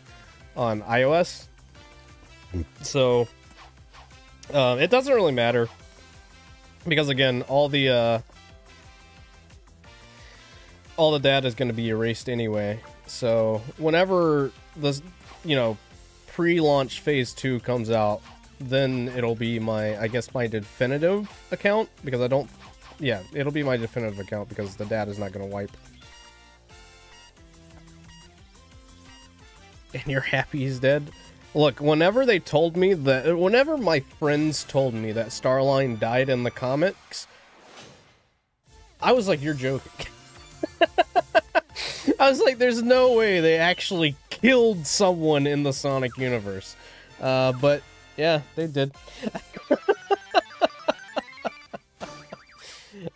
on iOS. So, it doesn't really matter. Because, again, all the data is going to be erased anyway. So, whenever the, you know, pre-launch Phase 2 comes out, then it'll be my, I guess, my definitive account. Because I don't... Yeah, it'll be my definitive account because the data's not going to wipe. And you're happy he's dead? Look, whenever they told me that... Whenever my friends told me that Starline died in the comics, I was like, you're joking. I was like, there's no way they actually killed someone in the Sonic universe. But, yeah, they did.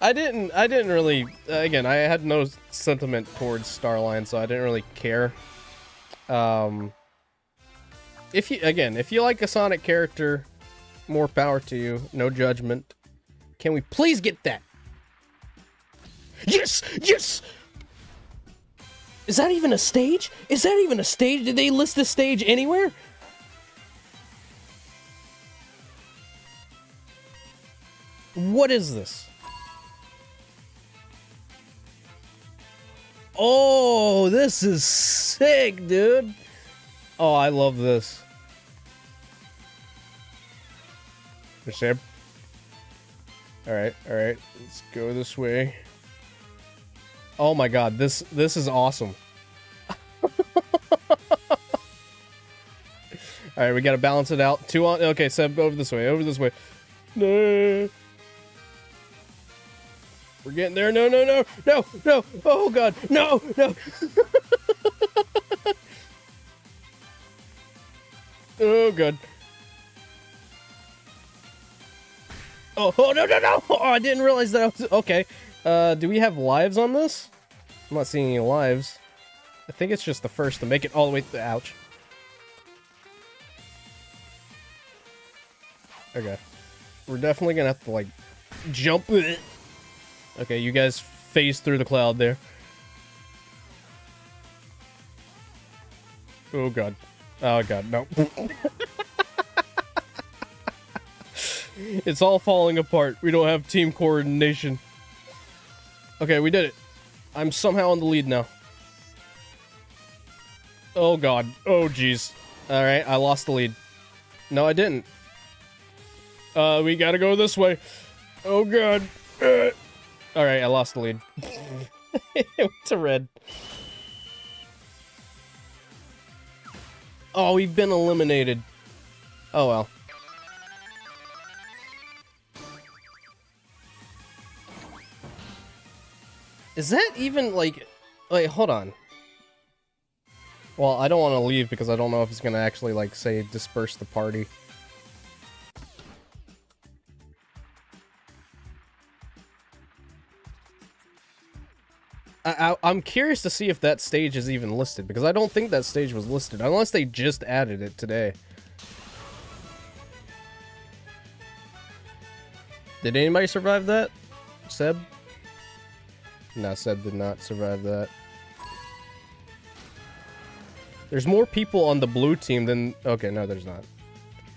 I didn't really, again, I had no sentiment towards Starline, so I didn't really care. If you like a Sonic character, More power to you. No judgment. Can we please get that? Yes! Yes! Is that even a stage? Is that even a stage? Did they list the stage anywhere? What is this? Oh, this is sick, dude. Oh, I love this. Sam. Alright, alright. Let's go this way. Oh my god, this is awesome. Alright, we gotta balance it out. 2 on. Okay, Seb, over this way, over this way. No. We're getting there. No, no, no, no, no. Oh god, no, no. Oh god. Oh, oh, no, no, no! Oh, I didn't realize that I was... Okay. Do we have lives on this? I'm not seeing any lives. I think it's just the first to make it all the way to... Ouch. Okay. We're definitely gonna have to, like, jump... Okay, you guys phase through the cloud there. Oh, God. Oh, God, no. It's all falling apart. We don't have team coordination. Okay, we did it. I'm somehow in the lead now. Oh, God. Oh, jeez. Alright, I lost the lead. No, I didn't. We gotta go this way. Oh, God. Alright, I lost the lead. It went to red. Oh, we've been eliminated. Oh, well. Is that even, like... Wait, hold on. Well, I don't want to leave because I don't know if it's gonna actually, like, say, disperse the party. I'm curious to see if that stage is even listed, because I don't think that stage was listed, unless they just added it today. Did anybody survive that? Seb? No, Seb did not survive that. There's more people on the blue team than... Okay, no, there's not.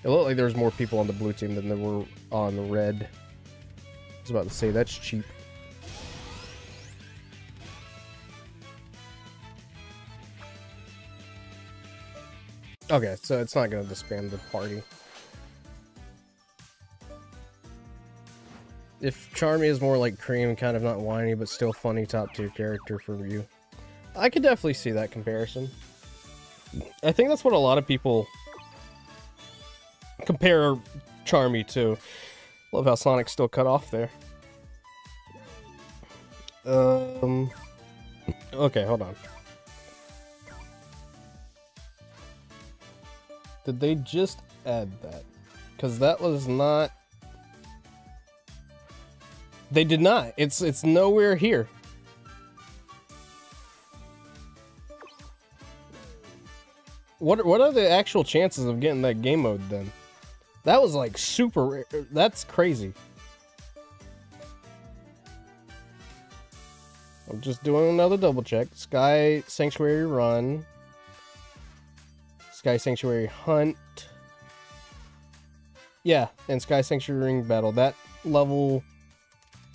It looked like there was more people on the blue team than there were on the red. I was about to say, that's cheap. Okay, so it's not going to disband the party. If Charmy is more like Cream, kind of not whiny, but still funny top tier character for you, I could definitely see that comparison. I think that's what a lot of people compare Charmy to. Love how Sonic's still cut off there. Okay, hold on. Did they just add that? Because that was not... They did not. It's nowhere here. What are the actual chances of getting that game mode then? That was like super rare. That's crazy. I'm just doing another double check. Sky Sanctuary Run. Sky Sanctuary Hunt. Yeah, and Sky Sanctuary Ring Battle. That level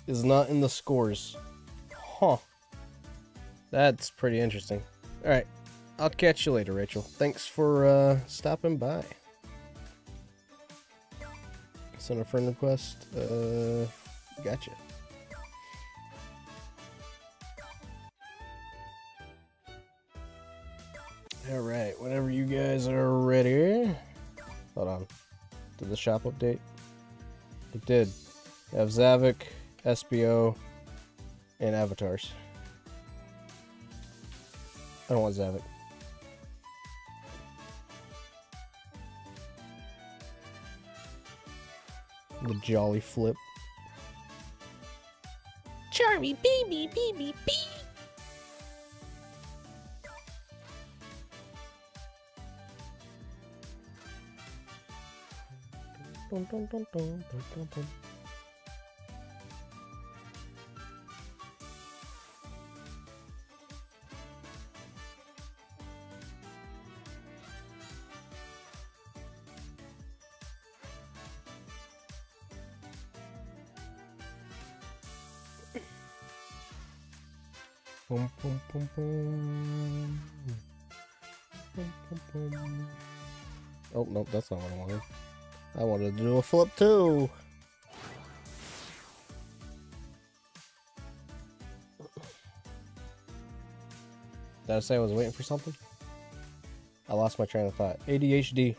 is not in the scores. Huh. That's pretty interesting. Alright. I'll catch you later, Rachel. Thanks for stopping by. Send a friend request. Gotcha. Alright, whenever you guys are ready. Hold on. Did the shop update? It did. We have Zavik, SBO, and avatars. I don't want Zavik. The Jolly Flip. Charmy, baby, baby, bee. Dun, dun, dun, dun, dun, dun, dun. Boom, boom, boom, boom. Boom, boom, boom. Oh, no, that's not what I wanted. I wanted to do a flip too. Did I say I was waiting for something? I lost my train of thought. ADHD.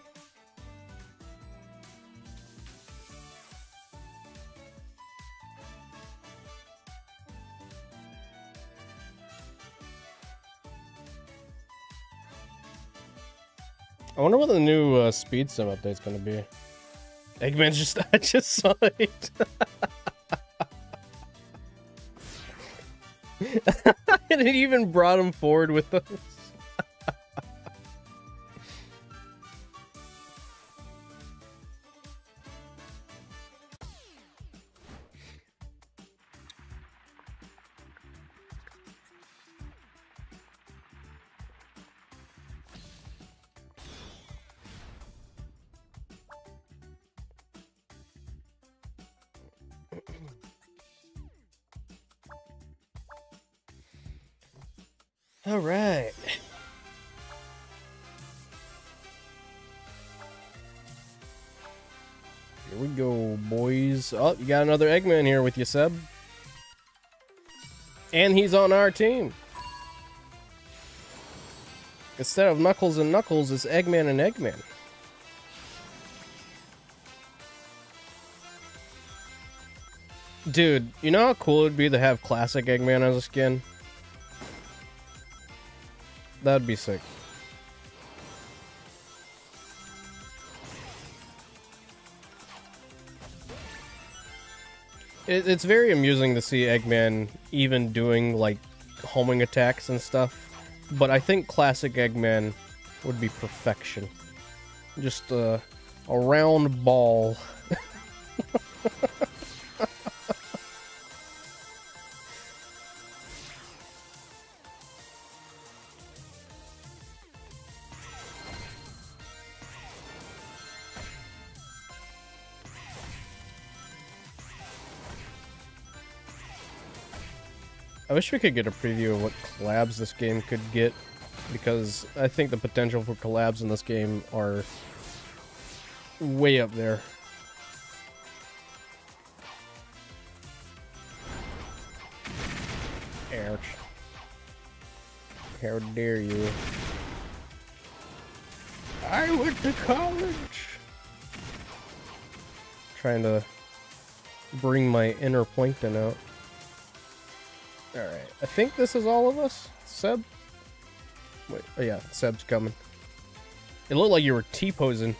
I wonder what the new speed sim update's gonna be. Eggman's just, I just saw it. And it even brought him forward with us. All right. Here we go, boys. Oh, you got another Eggman here with you, Seb. And he's on our team. Instead of Knuckles and Knuckles, it's Eggman and Eggman. Dude, you know how cool it would be to have classic Eggman as a skin? That'd be sick. It's very amusing to see Eggman even doing, like, homing attacks and stuff. But I think classic Eggman would be perfection. Just a round ball. I wish we could get a preview of what collabs this game could get, because I think the potential for collabs in this game are way up there. Ouch. How dare you. I went to college! Trying to bring my inner plankton out. Alright, I think this is all of us. Seb? Wait, oh yeah, Seb's coming. It looked like you were T-posing.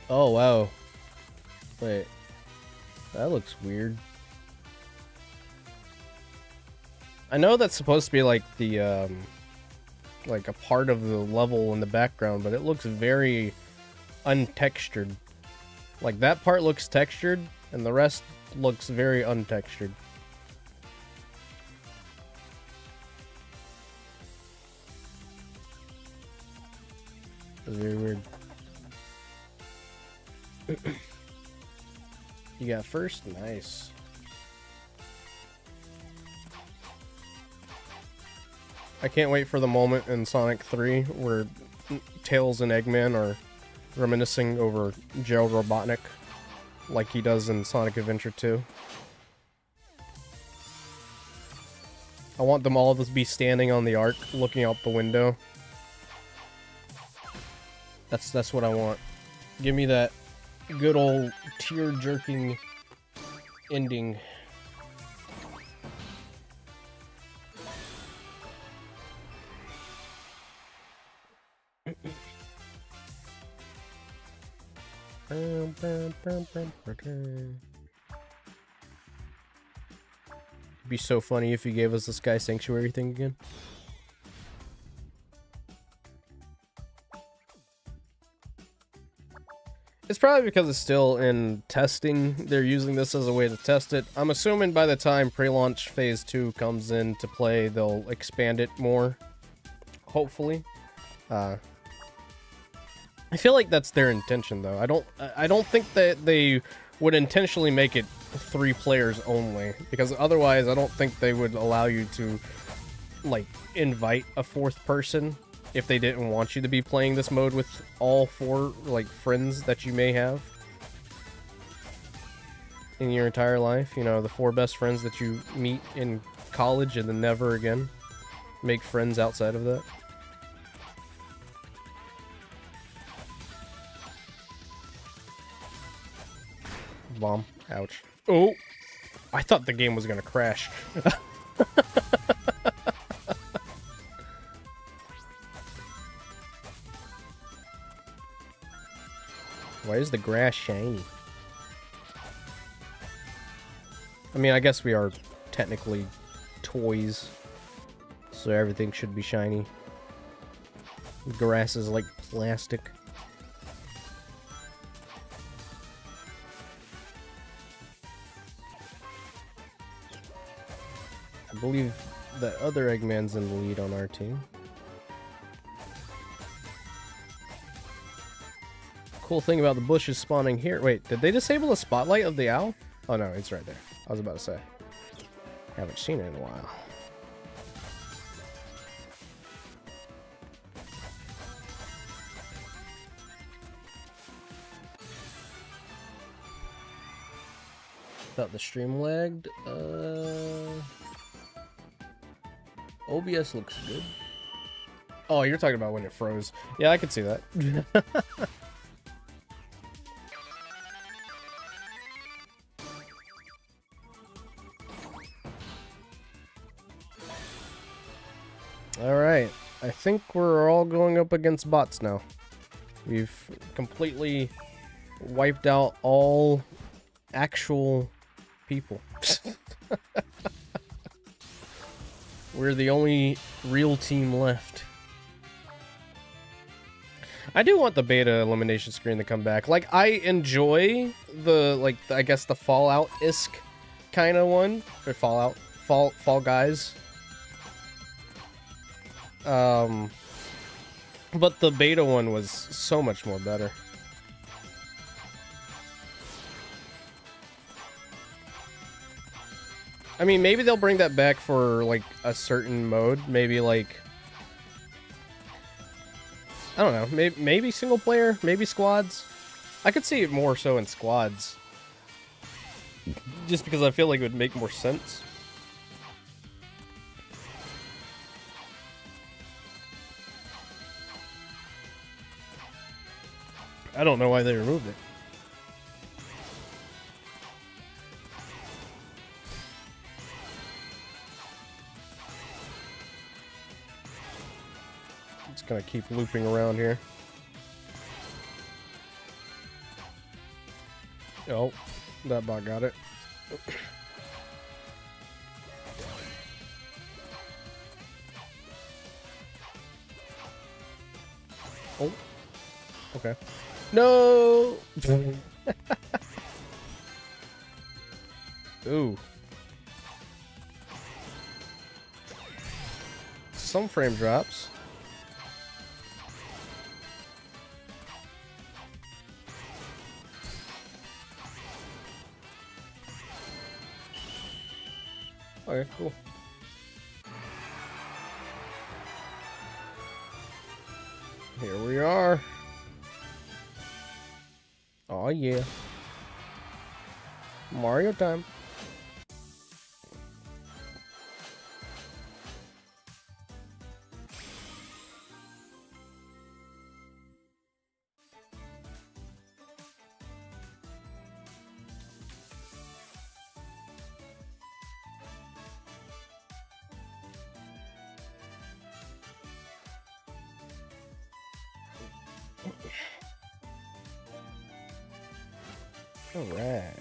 Oh, wow. Wait. That looks weird. I know that's supposed to be like the, like a part of the level in the background, but it looks very untextured. Like that part looks textured, and the rest looks very untextured. It's very weird. You got first? Nice. I can't wait for the moment in Sonic 3 where Tails and Eggman are reminiscing over Gerald Robotnik like he does in Sonic Adventure 2. I want them all to be standing on the arc looking out the window. That's what I want. Give me that good old tear-jerking ending. It'd be so funny if you gave us the Sky Sanctuary thing again. It's probably because it's still in testing. They're using this as a way to test it. I'm assuming by the time pre-launch phase 2 comes into play, they'll expand it more. Hopefully. I feel like that's their intention, though. I don't think that they would intentionally make it 3 players only, because otherwise I don't think they would allow you to, like, invite a 4th person if they didn't want you to be playing this mode with all 4, like, friends that you may have in your entire life. You know, the 4 best friends that you meet in college and then never again make friends outside of that. Bomb. Ouch. Oh! I thought the game was gonna crash. Why is the grass shiny? I mean, I guess we are technically toys, so everything should be shiny. Grass is like plastic. I believe the other Eggman's in the lead on our team. Cool thing about the bushes spawning here. Wait, did they disable the spotlight of the owl? Oh no, it's right there. I was about to say. Haven't seen it in a while. Thought the stream lagged. OBS looks good. Oh, you're talking about when it froze. Yeah, I could see that. Alright, I think we're all going up against bots now. We've completely wiped out all actual people. We're the only real team left. I do want the beta elimination screen to come back. Like, I enjoy the, like, I guess the Fallout-esque kind of one. Or Fall Guys. But the beta one was so much more better. I mean, maybe they'll bring that back for, like, a certain mode. Maybe, like... I don't know. Maybe single player? Maybe squads? I could see it more so in squads. Just because I feel like it would make more sense. I don't know why they removed it. It's gonna keep looping around here. Oh, that bot got it. Oh, okay. No! Ooh. Some frame drops. Okay, cool. Here we are. Oh yeah. Mario time. All right.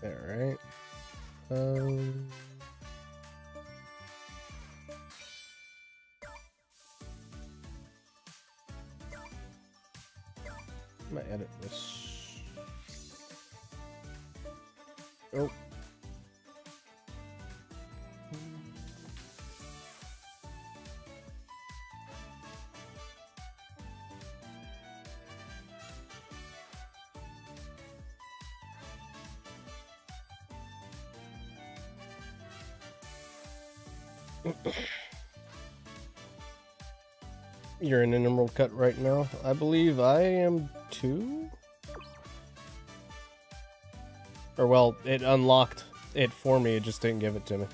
Alright. I'm gonna edit this. Oh. You're in an emerald cut right now. I believe I am too. Or well, it unlocked it for me, it just didn't give it to me.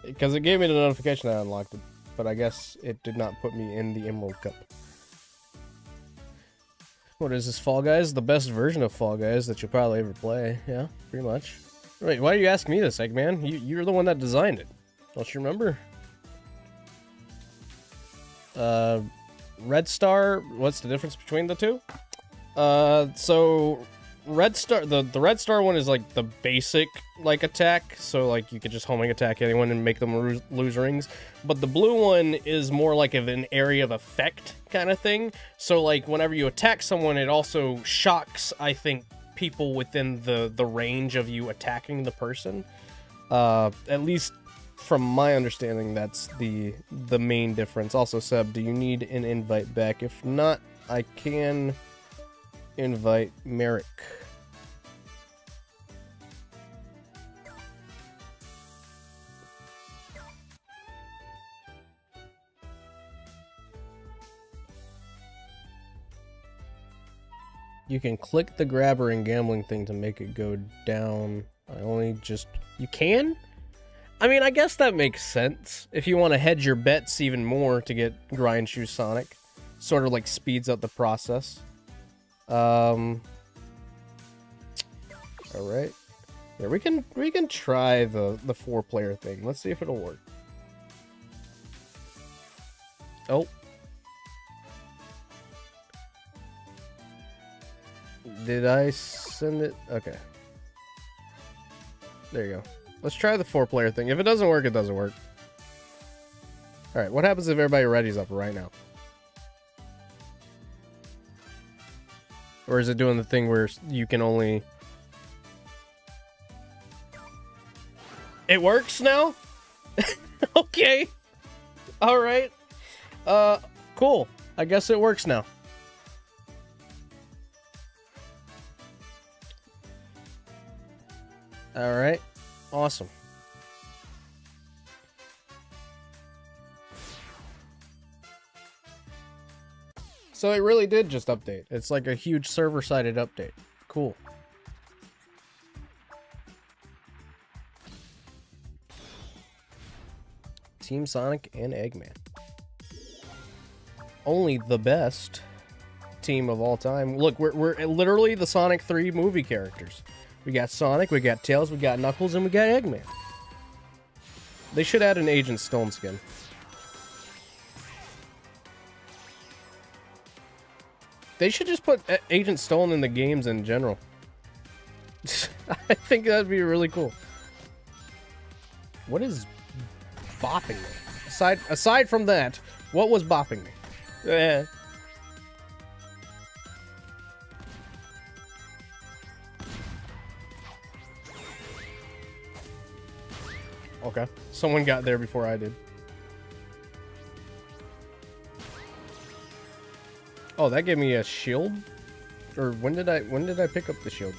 Because it gave me the notification that I unlocked it, but I guess it did not put me in the emerald cup. What is this, Fall Guys? The best version of Fall Guys that you'll probably ever play. Yeah, pretty much. Wait, why are you asking me this, Eggman? You're the one that designed it. Don't you remember? Red Star, what's the difference between the two? So Red Star, the Red Star one is like the basic like attack, so like you could just homing attack anyone and make them lose rings. But the blue one is more like of an area of effect kind of thing. So like whenever you attack someone, it also shocks, I think, people within the range of you attacking the person. At least from my understanding, that's the main difference. Also, Seb, do you need an invite back? If not, I can invite Merrick. You can click the grabber and gambling thing to make it go down. You can? I mean, I guess that makes sense. If you want to hedge your bets even more to get Grind Shoe Sonic. Sort of like speeds up the process. Alright. Yeah, we can try the 4-player thing. Let's see if it'll work. Oh. Did I send it? Okay. There you go. Let's try the 4-player thing. If it doesn't work, it doesn't work. Alright, what happens if everybody readies up right now? Or is it doing the thing where you can only... It works now? Okay. Alright. Cool. I guess it works now. Alright. Awesome. So it really did just update. It's like a huge server-sided update. Cool. Team Sonic and Eggman. Only the best team of all time. Look, we're literally the Sonic 3 movie characters. We got Sonic, we got Tails, we got Knuckles, and we got Eggman. They should add an Agent Stone skin. They should just put Agent Stone in the games in general. I think that'd be really cool. What is bopping me? Aside from that, what was bopping me? Okay, someone got there before I did. Oh, that gave me a shield? Or when did I pick up the shield?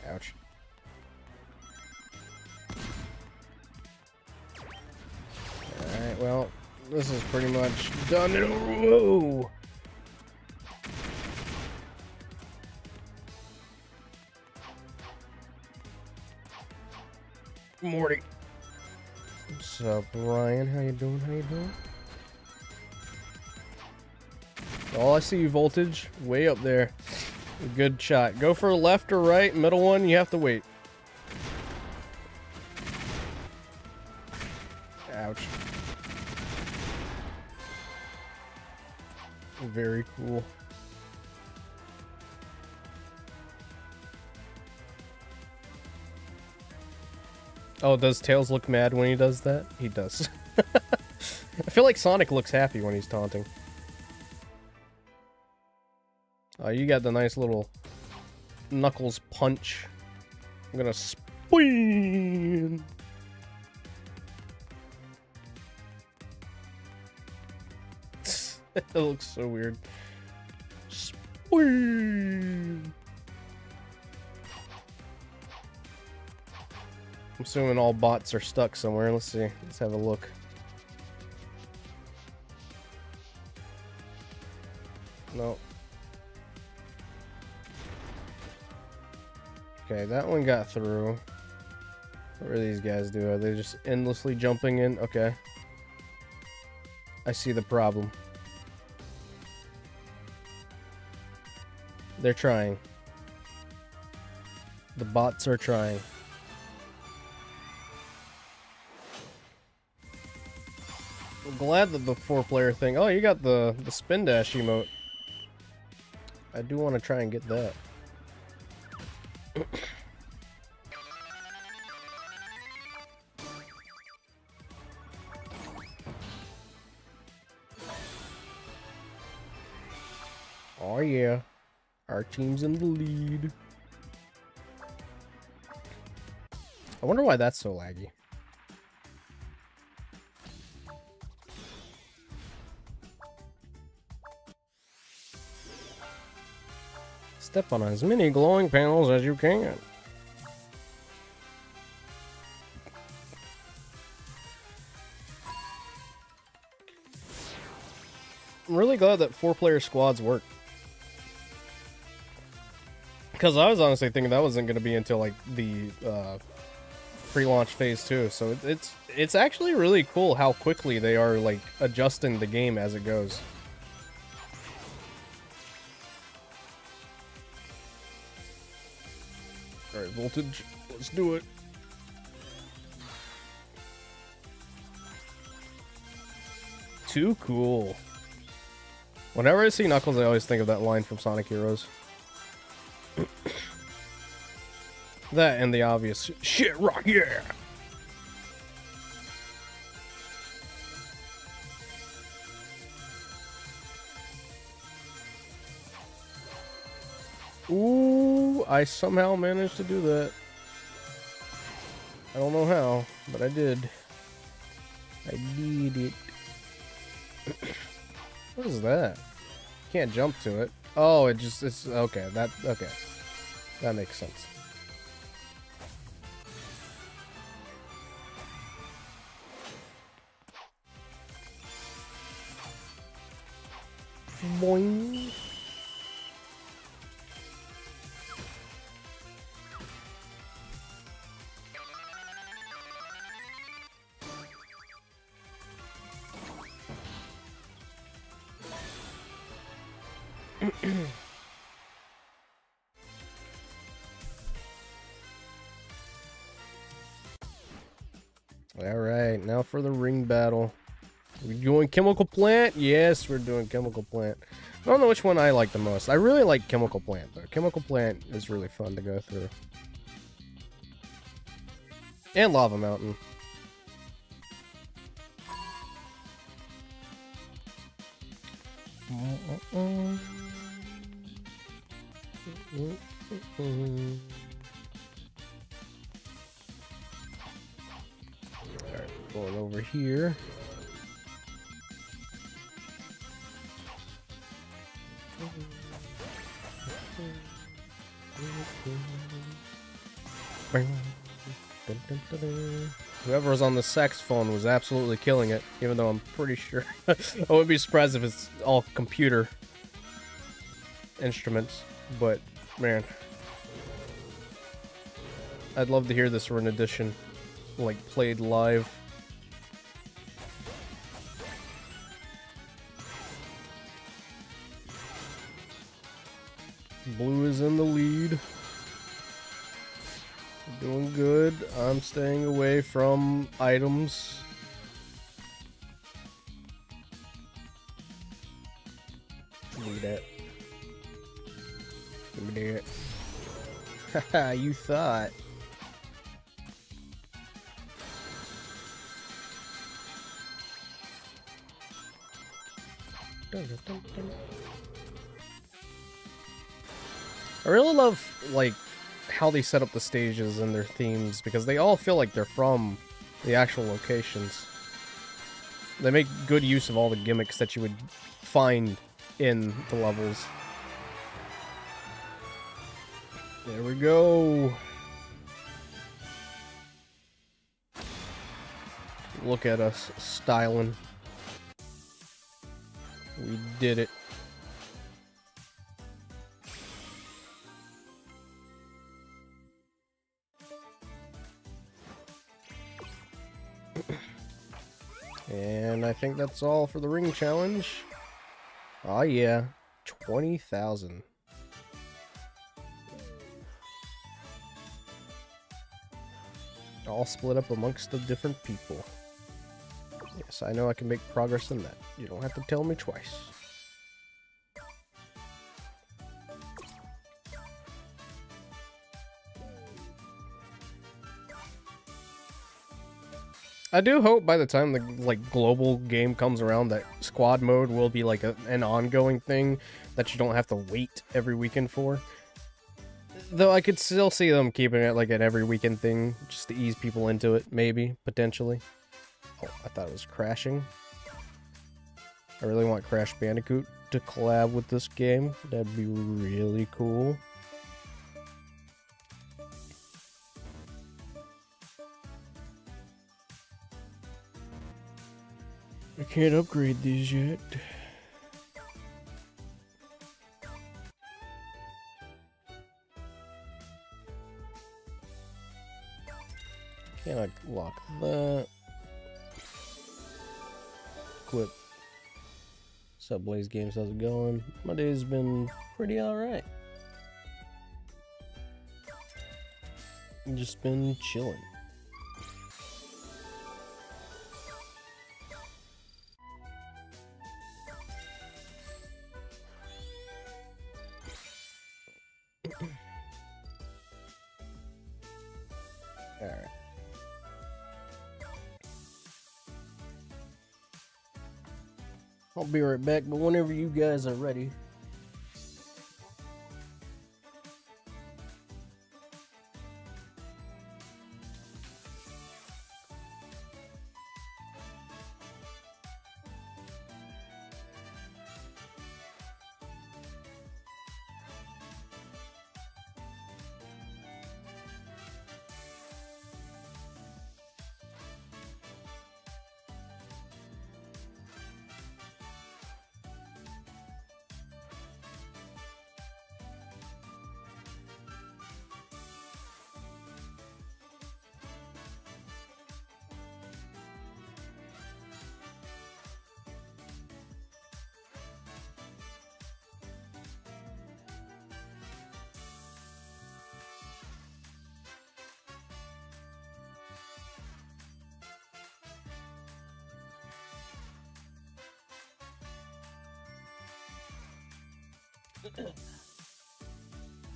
Ouch. Alright, well, this is pretty much done. Whoa! Morty. What's up, Ryan? How you doing? How you doing? Oh, I see you, Voltage. Way up there. Good shot. Go for left or right. Middle one, you have to wait. Ouch. Very cool. Oh, does Tails look mad when he does that? He does. I feel like Sonic looks happy when he's taunting. Oh, you got the nice little Knuckles punch. I'm gonna spin. It looks so weird. Spin. I'm assuming all bots are stuck somewhere. Let's see. Let's have a look. No. Okay, that one got through. What are these guys doing? Are they just endlessly jumping in? Okay. I see the problem. They're trying. The bots are trying. I'm glad that the 4-player thing... Oh, you got the spin dash emote. I do want to try and get that. Oh yeah, our team's in the lead. I wonder why that's so laggy. Step on as many glowing panels as you can. I'm really glad that 4-player squads work. Because I was honestly thinking that wasn't going to be until like the pre-launch phase 2. So it's actually really cool how quickly they are like adjusting the game as it goes. Alright, Voltage, let's do it. Too cool. Whenever I see Knuckles, I always think of that line from Sonic Heroes. That and the obvious shit rock, yeah! Ooh, I somehow managed to do that. I don't know how, but I did. I did it. What is that? Can't jump to it. Oh, it's okay. Okay. That makes sense. Boing. Alright, now for the ring battle. Are we doing Chemical Plant? Yes, we're doing Chemical Plant. I don't know which one I like the most. I really like Chemical Plant, though. Chemical Plant is really fun to go through. And Lava Mountain. Alright, going over here. Whoever was on the saxophone was absolutely killing it, even though I'm pretty sure I wouldn't be surprised if it's all computer instruments, but man, I'd love to hear this rendition. like played live. Blue is in the lead. Doing good. I'm staying away from items. Give me that. Give me that. Haha, you thought. I really love, like, how they set up the stages and their themes, because they all feel like they're from the actual locations. They make good use of all the gimmicks that you would find in the levels. There we go. Look at us styling. We did it. And I think that's all for the ring challenge. Oh yeah, 20,000. All split up amongst the different people. Yes, I know I can make progress in that. You don't have to tell me twice. I do hope by the time the like global game comes around that squad mode will be like an ongoing thing that you don't have to wait every weekend for. Though I could still see them keeping it like an every weekend thing just to ease people into it, maybe, potentially. Oh, I thought it was crashing. I really want Crash Bandicoot to collab with this game. That'd be really cool. I can't upgrade these yet. Can't lock that. Quit. What's up, Blaze Games? How's it going? My day's been pretty alright. Just been chilling. Alright. I'll be right back, but whenever you guys are ready.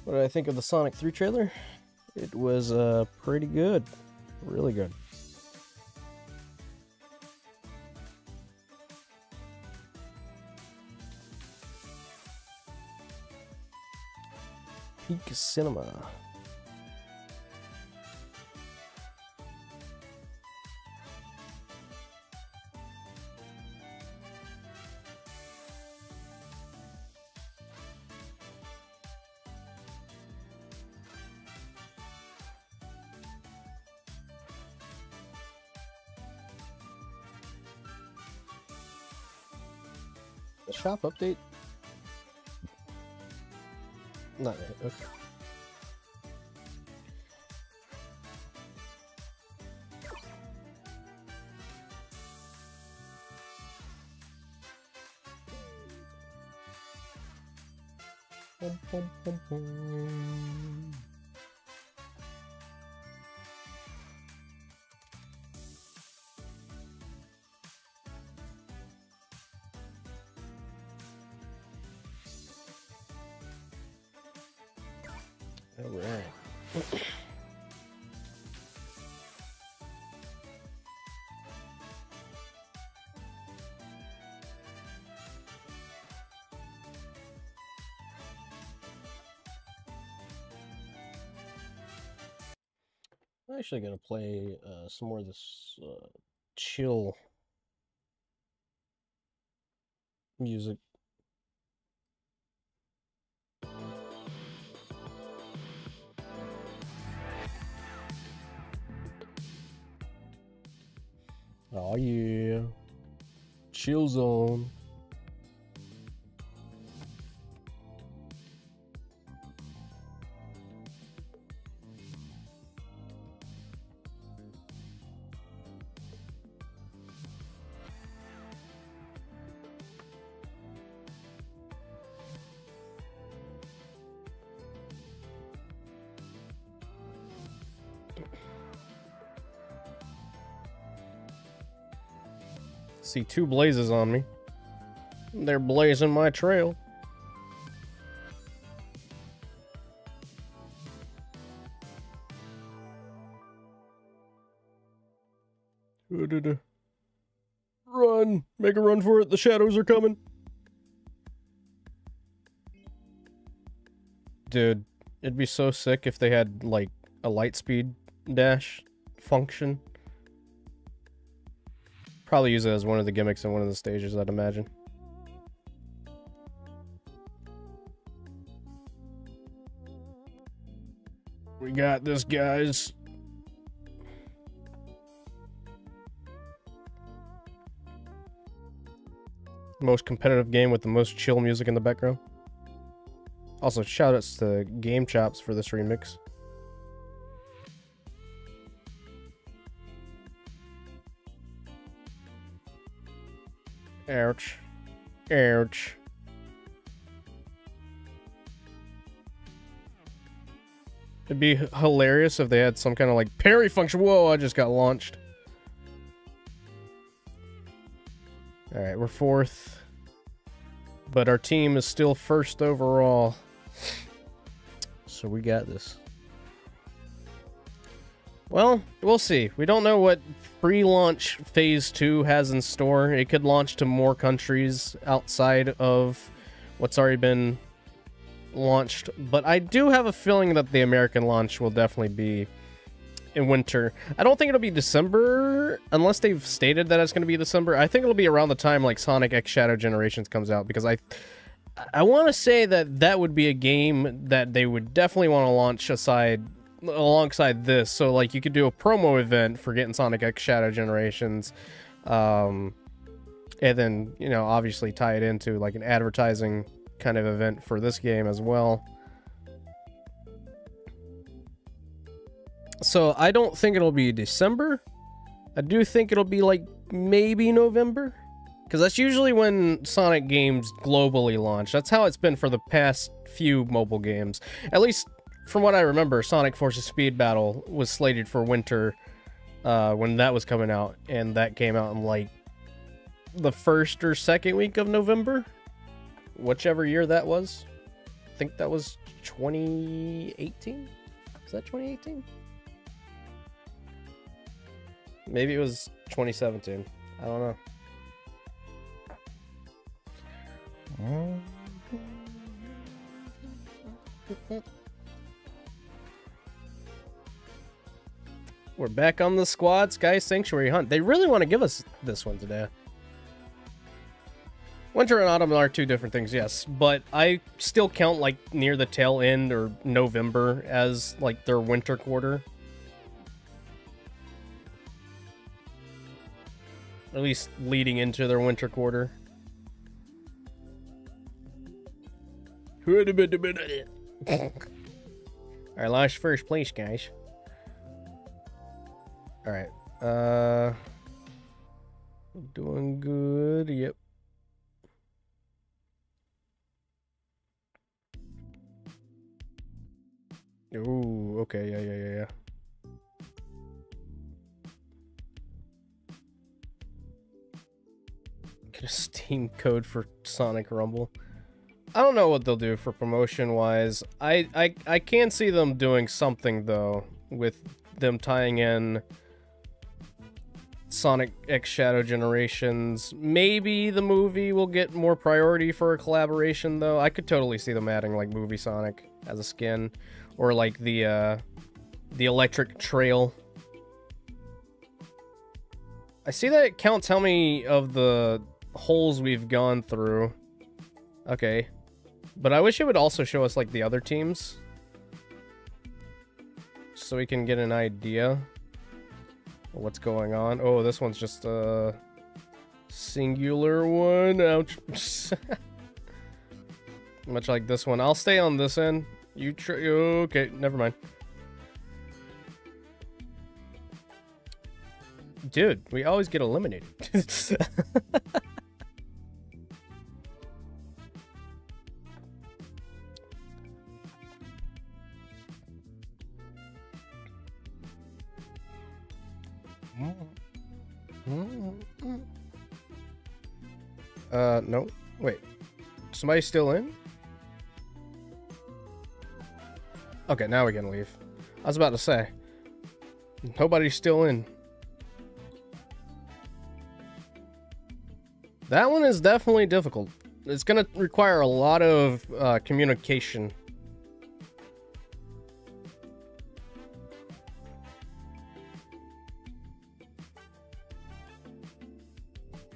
What did I think of the Sonic 3 trailer? It was pretty good. Really good. Peak Cinema. The shop update? Not yet, okay. Bum, bum, bum, bum. All right. I'm actually gonna play some more of this chill music. Oh yeah, chill zone. See two blazes on me. They're blazing my trail. Run! Make a run for it. The shadows are coming. Dude, it'd be so sick if they had, like, a light speed dash function. Probably use it as one of the gimmicks in one of the stages, I'd imagine. We got this, guys. Most competitive game with the most chill music in the background. Also, shoutouts to Game Chops for this remix. Ouch. Ouch. It'd be hilarious if they had some kind of like parry function. Whoa, I just got launched. Alright, we're fourth. But our team is still first overall. So we got this. Well, we'll see. We don't know what pre-launch Phase 2 has in store. It could launch to more countries outside of what's already been launched. But I do have a feeling that the American launch will definitely be in winter. I don't think it'll be December, unless they've stated that it's going to be December. I think it'll be around the time like Sonic X Shadow Generations comes out, because I want to say that that would be a game that they would definitely want to launch alongside this. So like you could do a promo event for getting Sonic X Shadow Generations, and then, you know, obviously tie it into like an advertising kind of event for this game as well. So I don't think it'll be December. I do think it'll be like maybe November, because that's usually when Sonic games globally launch. That's how it's been for the past few mobile games. At least from what I remember, Sonic Forces Speed Battle was slated for winter when that was coming out, and that came out in like the first or second week of November, whichever year that was. I think that was 2018. Is that 2018? Maybe it was 2017. I don't know. We're back on the squad. Sky Sanctuary Hunt. They really want to give us this one today. Winter and autumn are two different things, yes. But I still count like near the tail end or November as like their winter quarter. At least leading into their winter quarter. Alright, last first place, guys. Alright. Doing good, yep. Ooh, okay, yeah. Get a Steam code for Sonic Rumble. I don't know what they'll do for promotion-wise. I can see them doing something, though, with them tying in Sonic X Shadow Generations. Maybe the movie will get more priority for a collaboration, though. I could totally see them adding, like, Movie Sonic as a skin. Or, like, the Electric Trail. I see that it counts how many of the holes we've gone through. Okay. But I wish it would also show us, like, the other teams. So we can get an idea of what's going on. Oh, this one's just a singular one. Ouch. Much like this one. I'll stay on this end. You okay, never mind. Dude, we always get eliminated. No. Wait. Somebody's still in? Okay, now we can leave. I was about to say. Nobody's still in. That one is definitely difficult. It's gonna require a lot of communication.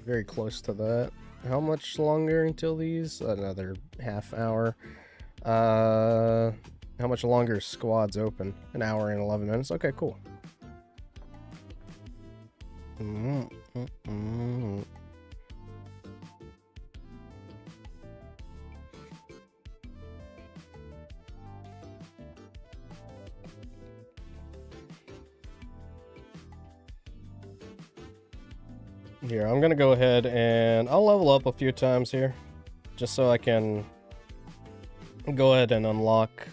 Very close to that. How much longer until these? Another half hour. How much longer is squads open? An hour and 11 minutes. Okay, cool. Here, I'm gonna go ahead and I'll level up a few times here, just so I can go ahead and unlock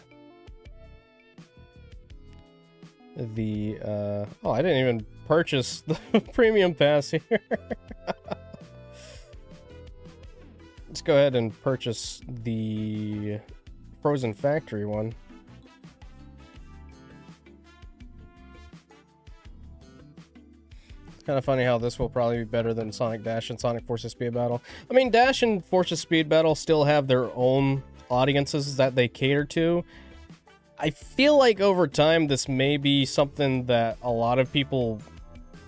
the, oh, I didn't even purchase the premium pass here. Let's go ahead and purchase the Frozen Factory one. Kind of funny how this will probably be better than Sonic Dash and Sonic Forces Speed Battle. I mean, Dash and Forces Speed Battle still have their own audiences that they cater to. I feel like over time this may be something that a lot of people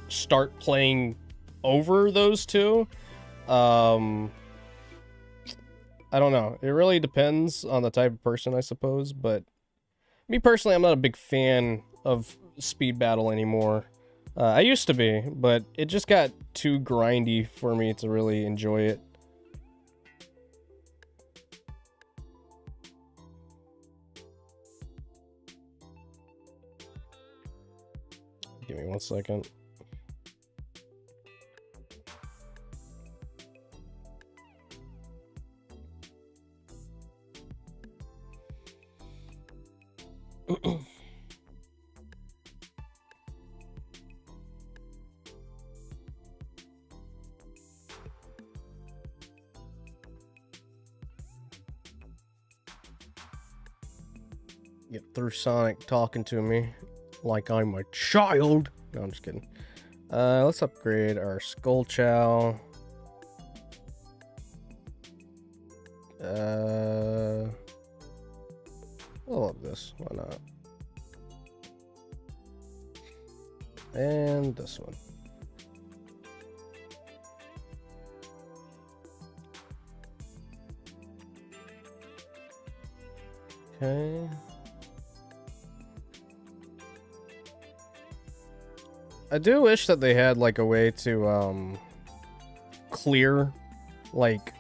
start playing over those two. I don't know. It really depends on the type of person, I suppose. But me personally, I'm not a big fan of Speed Battle anymore. I used to be, but it just got too grindy for me to really enjoy it. Give me 1 second. Get through Sonic talking to me like I'm a child. No, I'm just kidding. Let's upgrade our Skull Chow. I love this. Why not? And this one. Okay. I do wish that they had like a way to clear like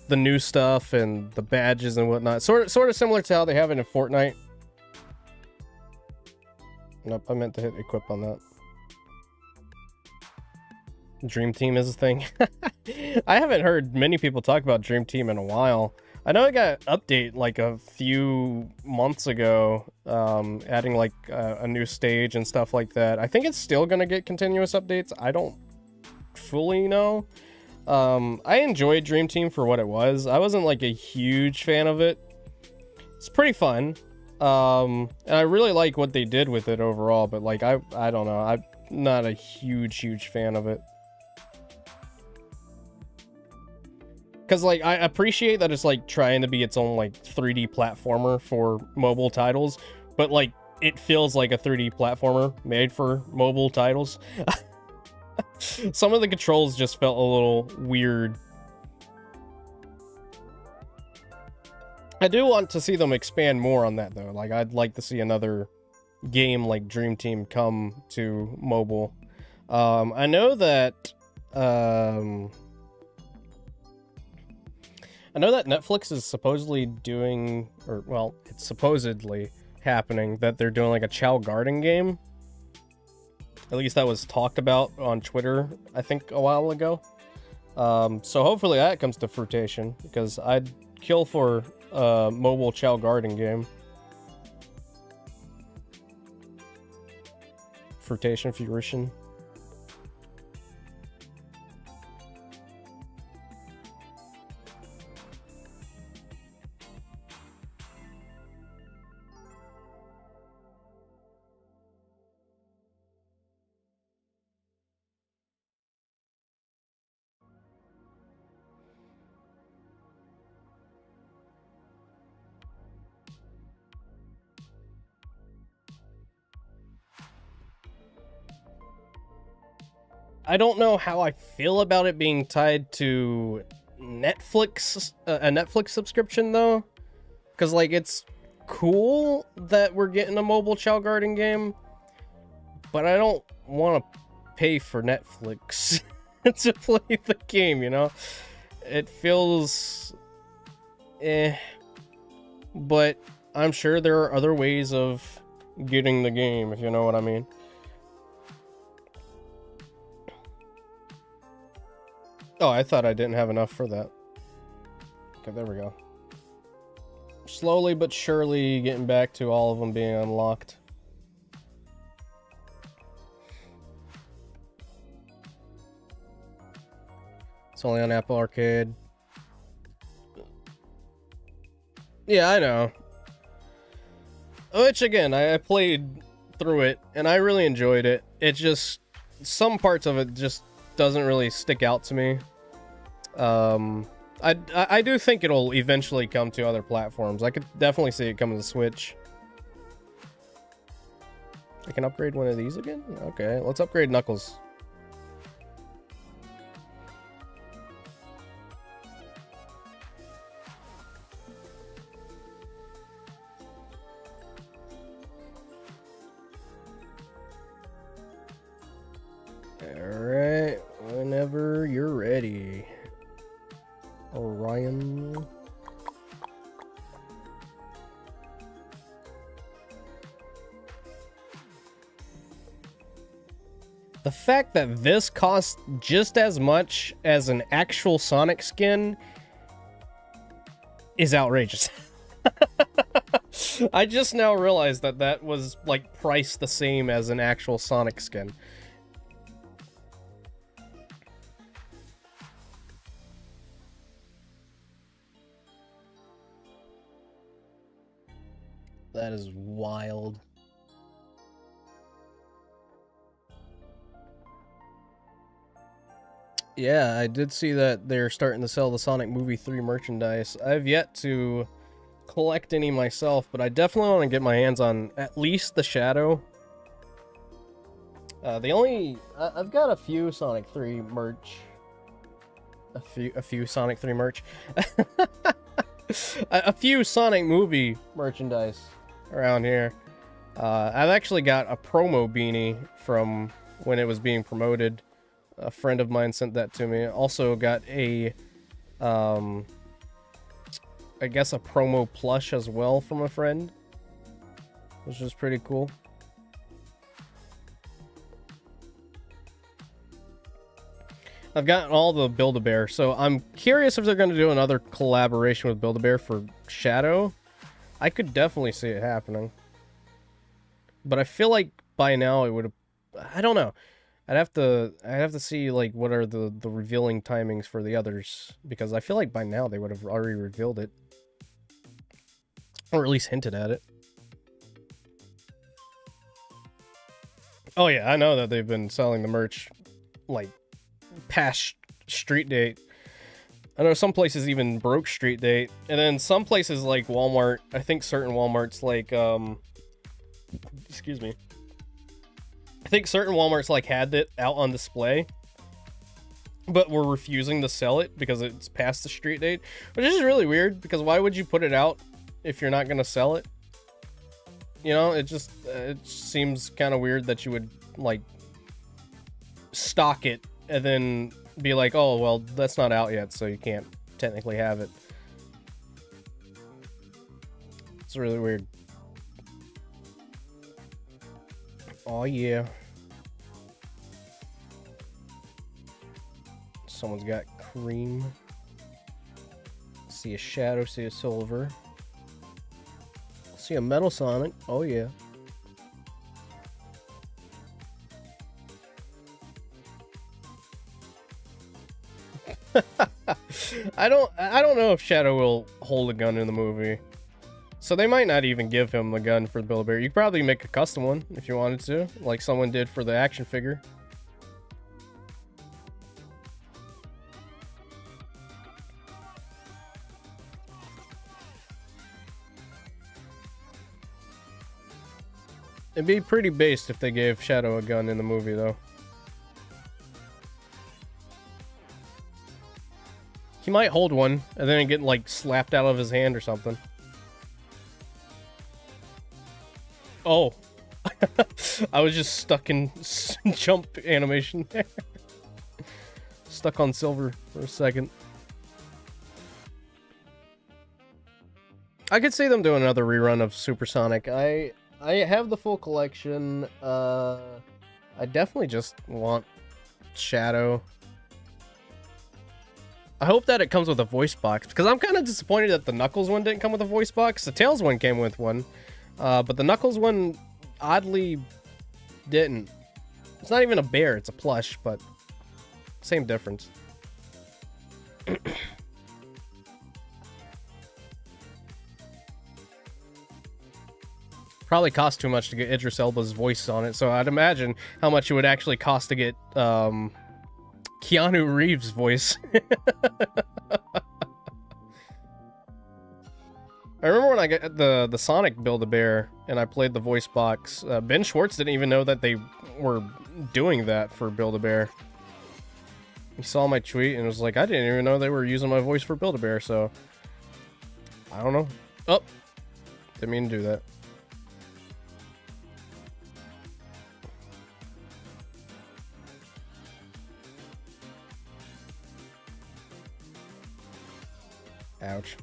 the new stuff and the badges and whatnot. Sort of similar to how they have it in Fortnite. Nope, I meant to hit equip on that. Dream Team is a thing. I haven't heard many people talk about Dream Team in a while. I know I got an update like a few months ago, adding like a new stage and stuff like that. I think it's still gonna get continuous updates. I don't fully know. I enjoyed Dream Team for what it was. I wasn't like a huge fan of it. It's pretty fun. And I really like what they did with it overall, but like I don't know. I'm not a huge fan of it. Because, like, I appreciate that it's, like, trying to be its own, like, 3D platformer for mobile titles. But, like, it feels like a 3D platformer made for mobile titles. Some of the controls just felt a little weird. I do want to see them expand more on that, though. Like, I'd like to see another game like Dream Team come to mobile. I know that... I know that Netflix is supposedly doing, or, well, it's supposedly happening, that they're doing, like, a Chow Garden game. At least that was talked about on Twitter, I think, a while ago. So hopefully that comes to fruition, because I'd kill for a mobile Chow Garden game. Fruition. I don't know how I feel about it being tied to Netflix, a Netflix subscription, though. Because, like, it's cool that we're getting a mobile Chow Garden game, but I don't want to pay for Netflix to play the game, you know? It feels... But I'm sure there are other ways of getting the game, if you know what I mean. Oh, I thought I didn't have enough for that. Okay, there we go. Slowly but surely getting back to all of them being unlocked. It's only on Apple Arcade. Yeah, I know. Which, again, I played through it, and I really enjoyed it. It just... some parts of it just doesn't really stick out to me. I do think it'll eventually come to other platforms. I could definitely see it coming to Switch. I can upgrade one of these again? Okay, let's upgrade Knuckles. Alright, whenever you're ready. Orion. The fact that this costs just as much as an actual Sonic skin is outrageous. I just now realized that that was, like, priced the same as an actual Sonic skin. That is wild. Yeah, I did see that they're starting to sell the Sonic Movie 3 merchandise. I've yet to collect any myself, but I definitely want to get my hands on at least the Shadow. I've got a few Sonic 3 merch. A few Sonic 3 merch. A few Sonic Movie merchandise around here. I've actually got a promo beanie from when it was being promoted. A friend of mine sent that to me. Also got a, I guess a promo plush as well from a friend, which is pretty cool. I've gotten all the Build-A-Bear, so I'm curious if they're going to do another collaboration with Build-A-Bear for Shadow. I could definitely see it happening. But I feel like by now it would have... I don't know. I'd have to see, like, what are the revealing timings for the others, because I feel like by now they would have already revealed it. Or at least hinted at it. Oh yeah, I know that they've been selling the merch, like, past street date. I know some places even broke street date, and then some places like Walmart, I think certain Walmarts like, excuse me. I think certain Walmarts like had it out on display, but were refusing to sell it because it's past the street date, which is really weird, because why would you put it out if you're not going to sell it? You know, it seems kind of weird that you would, like, stock it and then be like, oh, well, that's not out yet, so you can't technically have it. It's really weird. Oh, yeah. Someone's got cream. See a shadow, see a silver. See a metal Sonic. Oh, yeah. I don't know if Shadow will hold a gun in the movie. So they might not even give him a gun for the Build-A-Bear. You could probably make a custom one if you wanted to, like someone did for the action figure. It'd be pretty based if they gave Shadow a gun in the movie, though. He might hold one, and then get, like, slapped out of his hand or something. Oh. I was just stuck in jump animation there. Stuck on silver for a second. I could see them doing another rerun of Supersonic. I have the full collection. I definitely just want Shadow. I hope that it comes with a voice box, because I'm kind of disappointed that the Knuckles one didn't come with a voice box. The Tails one came with one, but the Knuckles one oddly didn't. It's not even a bear, it's a plush, but same difference. Probably cost too much to get Idris Elba's voice on it, so I'd imagine how much it would actually cost to get Keanu Reeves' voice. I remember when I got the Sonic Build-A-Bear and I played the voice box, Ben Schwartz didn't even know that they were doing that for Build-A-Bear. He saw my tweet and was like, I didn't even know they were using my voice for Build-A-Bear, so... I don't know. Oh! Didn't mean to do that. Ouch.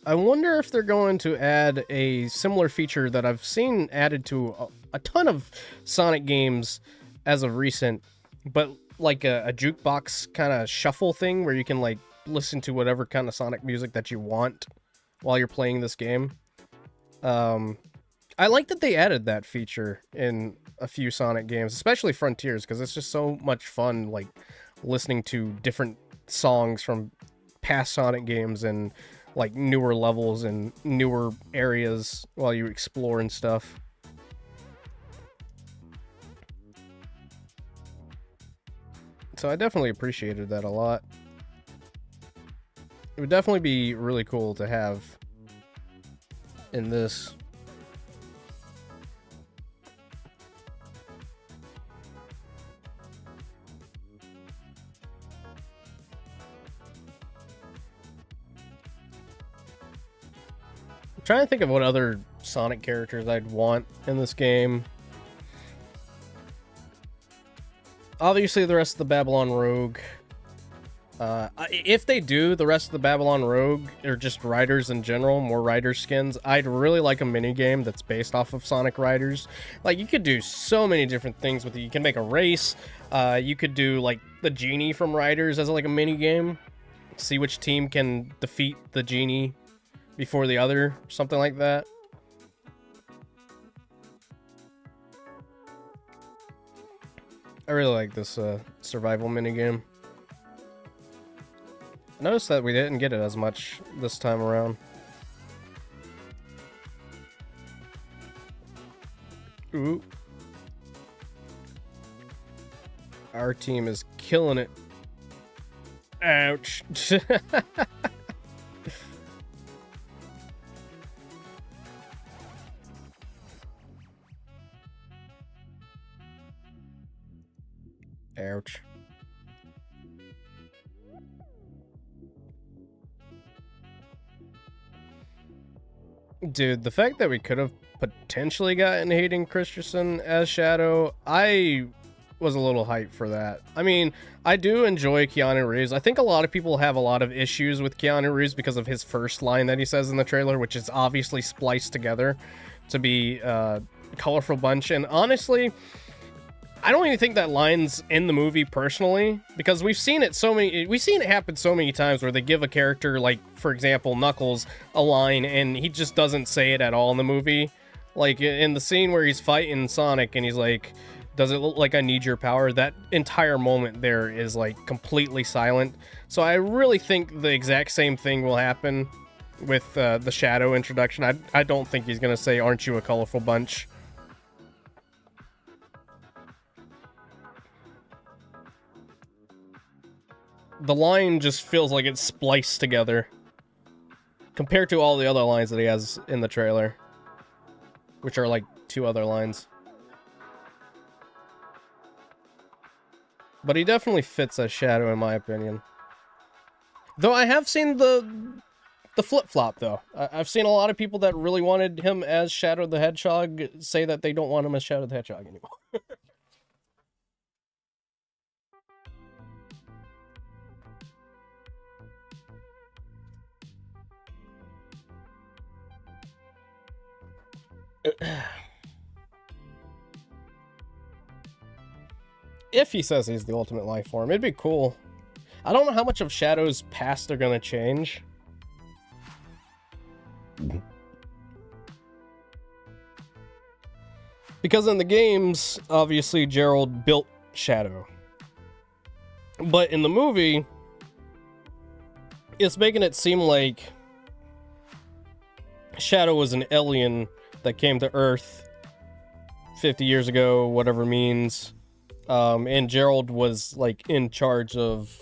I wonder if they're going to add a similar feature that I've seen added to a ton of Sonic games as of recent, but like a jukebox kind of shuffle thing where you can like listen to whatever kind of Sonic music that you want while you're playing this game. I like that they added that feature in a few Sonic games, especially Frontiers, because it's just so much fun, like, listening to different songs from past Sonic games and, like, newer levels and newer areas while you explore and stuff. So I definitely appreciated that a lot. It would definitely be really cool to have in this. I'm trying to think of what other Sonic characters I'd want in this game. Obviously the rest of the Babylon Rogue. If they do the rest of the Babylon Rogue, or just Riders in general, more Rider skins, I'd really like a minigame that's based off of Sonic Riders. Like, you could do so many different things with it. You can make a race, you could do, like, the Genie from Riders as, like, a minigame. See which team can defeat the Genie before the other, something like that. I really like this survival minigame. I noticed that we didn't get it as much this time around. Ooh. Our team is killing it. Ouch. Ouch. Dude, the fact that we could have potentially gotten Hayden Christensen as Shadow, I was a little hyped for that. I mean, I do enjoy Keanu Reeves. I think a lot of people have a lot of issues with Keanu Reeves because of his first line that he says in the trailer, which is obviously spliced together to be a colorful bunch. And honestly, I don't even think that line's in the movie personally, because we've seen it happen so many times where they give a character, like, for example, Knuckles, a line and he just doesn't say it at all in the movie. Like, in the scene where he's fighting Sonic and he's like, does it look like I need your power? That entire moment there is, like, completely silent. So I really think the exact same thing will happen with the Shadow introduction. I don't think he's gonna say, aren't you a colorful bunch? The line just feels like it's spliced together compared to all the other lines that he has in the trailer, which are like 2 other lines. But he definitely fits as Shadow in my opinion. Though I have seen the flip-flop though. I've seen a lot of people that really wanted him as Shadow the Hedgehog say that they don't want him as Shadow the Hedgehog anymore. If he says he's the ultimate life form, it'd be cool. I don't know how much of Shadow's past they're gonna change. Because in the games, obviously Gerald built Shadow. But in the movie, it's making it seem like Shadow was an alien that came to Earth 50 years ago, whatever means. And Gerald was, like, in charge of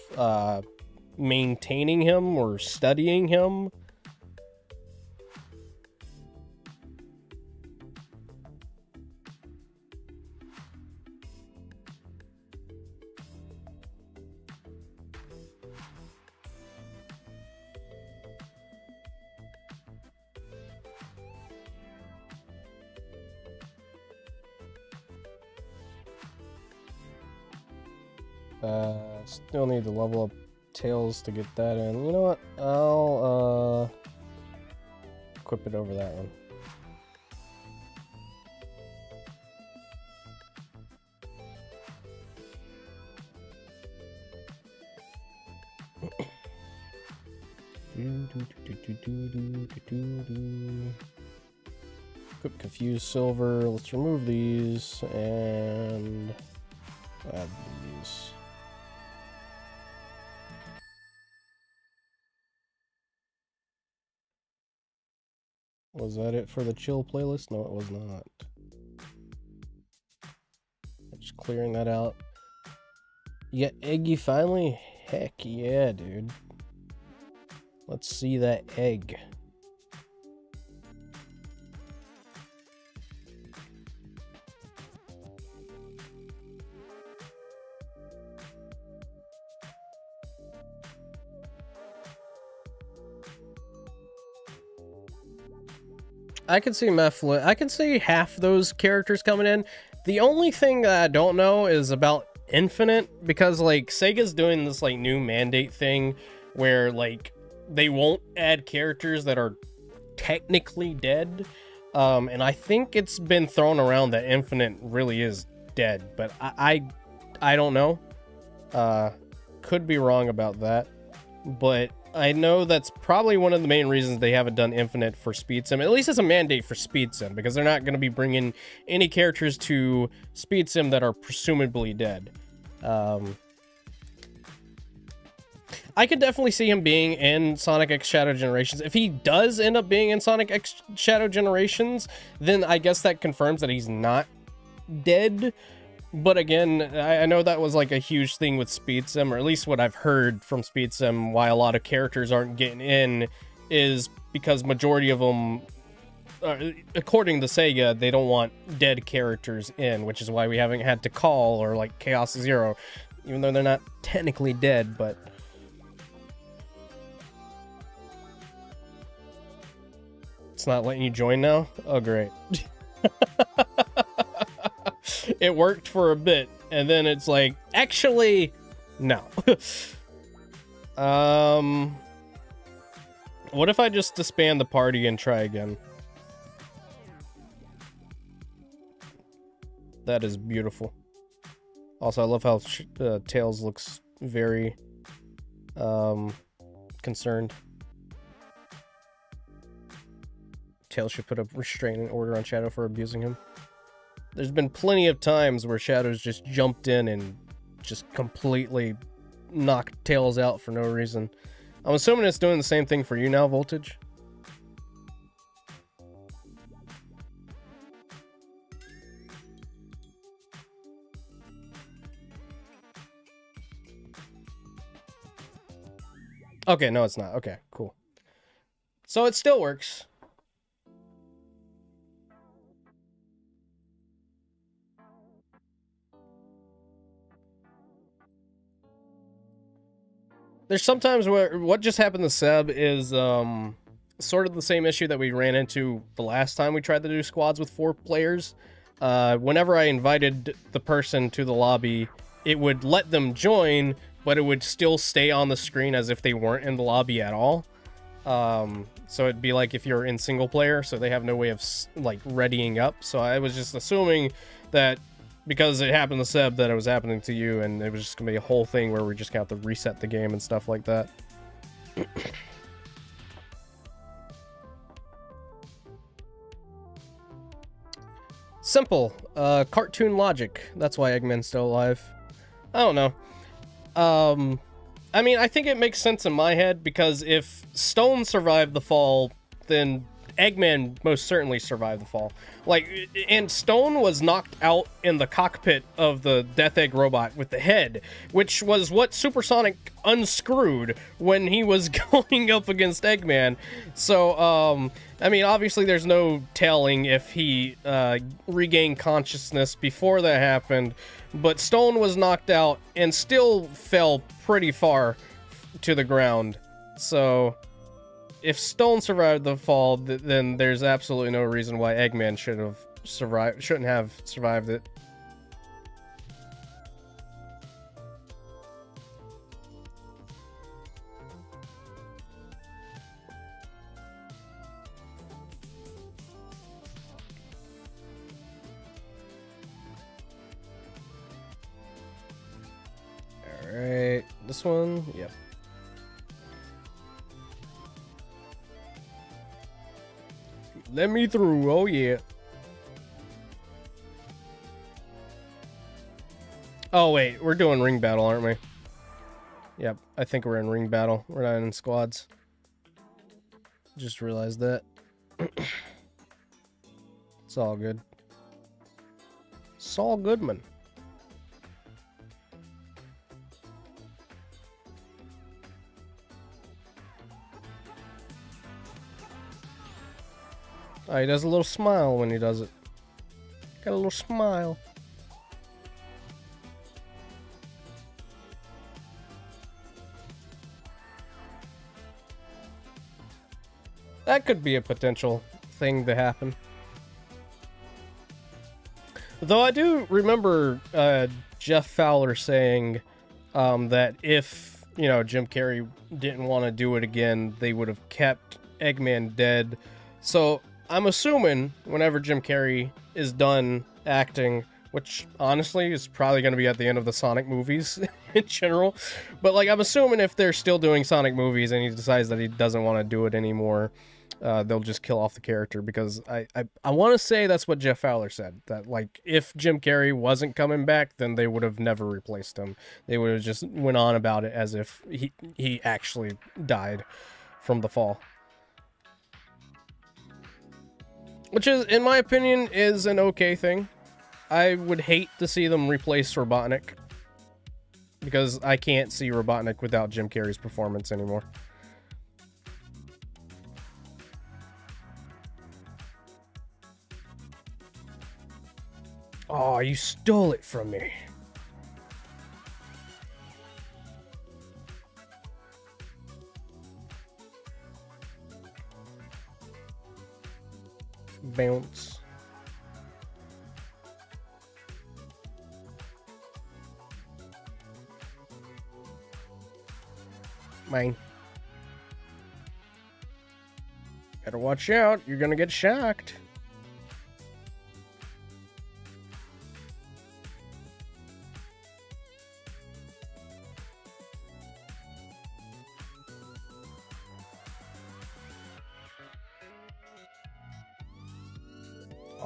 maintaining him or studying him. Still need to level up Tails to get that in. You know what? I'll equip it over that one. Equip Confused Silver. Let's remove these and add these. Was that it for the chill playlist? No, it was not. Just clearing that out. You got Eggy finally? Heck yeah, dude. Let's see that egg. I can see I can see half those characters coming in. The only thing that I don't know is about infinite, because like Sega's doing this like new mandate thing where like they won't add characters that are technically dead. And I think it's been thrown around that infinite really is dead, but I don't know. Could be wrong about that, but I know that's probably one of the main reasons they haven't done infinite for Speed Sim. At least it's a mandate for Speed Sim, because they're not going to be bringing any characters to Speed Sim that are presumably dead. I could definitely see him being in Sonic X Shadow Generations. If he does end up being in Sonic X Shadow Generations, then I guess that confirms that he's not dead. But again, I know that was like a huge thing with Speed Sim, or at least what I've heard from Speed Sim, why a lot of characters aren't getting in is because majority of them, according to Sega, they don't want dead characters in, which is why we haven't had to call or like Chaos Zero, even though they're not technically dead, but... It's not letting you join now? Oh, great. It worked for a bit, and then it's like, actually, no. What if I just disband the party and try again? That is beautiful. Also, I love how Tails looks very concerned. Tails should put a restraining order on Shadow for abusing him. There's been plenty of times where Shadow's just jumped in and just completely knocked Tails out for no reason. I'm assuming it's doing the same thing for you now, Voltage. Okay, no, it's not. Okay, cool. So it still works. There's sometimes where what just happened to Seb is sort of the same issue that we ran into the last time we tried to do squads with 4 players. Whenever I invited the person to the lobby, it would let them join, but it would still stay on the screen as if they weren't in the lobby at all. So it'd be like if you're in single player, so they have no way of like readying up. So I was just assuming that because it happened to Seb that it was happening to you, and it was just gonna be a whole thing where we're just gonna have to reset the game and stuff like that. Simple. Cartoon logic. That's why Eggman's still alive. I don't know. I mean, I think it makes sense in my head, because if Stone survived the fall, then Eggman most certainly survived the fall. Like, and Stone was knocked out in the cockpit of the Death Egg robot with the head, which was what Supersonic unscrewed when he was going up against Eggman. So, I mean, obviously there's no telling if he regained consciousness before that happened, but Stone was knocked out and still fell pretty far to the ground. So if Stone survived the fall, then there's absolutely no reason why Eggman shouldn't have survived it. All right, this one, yep. Let me through, oh yeah. Oh wait, we're doing ring battle, aren't we? Yep, I think we're in ring battle. We're not in squads. Just realized that. It's all good. Saul Goodman. Oh, he does a little smile when he does it. Got a little smile. That could be a potential thing to happen. Though I do remember Jeff Fowler saying that if, you know, Jim Carrey didn't want to do it again, they would have kept Eggman dead. So I'm assuming whenever Jim Carrey is done acting, which honestly is probably going to be at the end of the Sonic movies in general, but like I'm assuming if they're still doing Sonic movies and he decides that he doesn't want to do it anymore, they'll just kill off the character, because I want to say that's what Jeff Fowler said, that like if Jim Carrey wasn't coming back, then they would have never replaced him. They would have just went on about it as if he actually died from the fall. Which is, in my opinion, is an okay thing. I would hate to see them replace Robotnik, because I can't see Robotnik without Jim Carrey's performance anymore. Oh, you stole it from me. Bounce. Mine. Better watch out, you're gonna get shocked.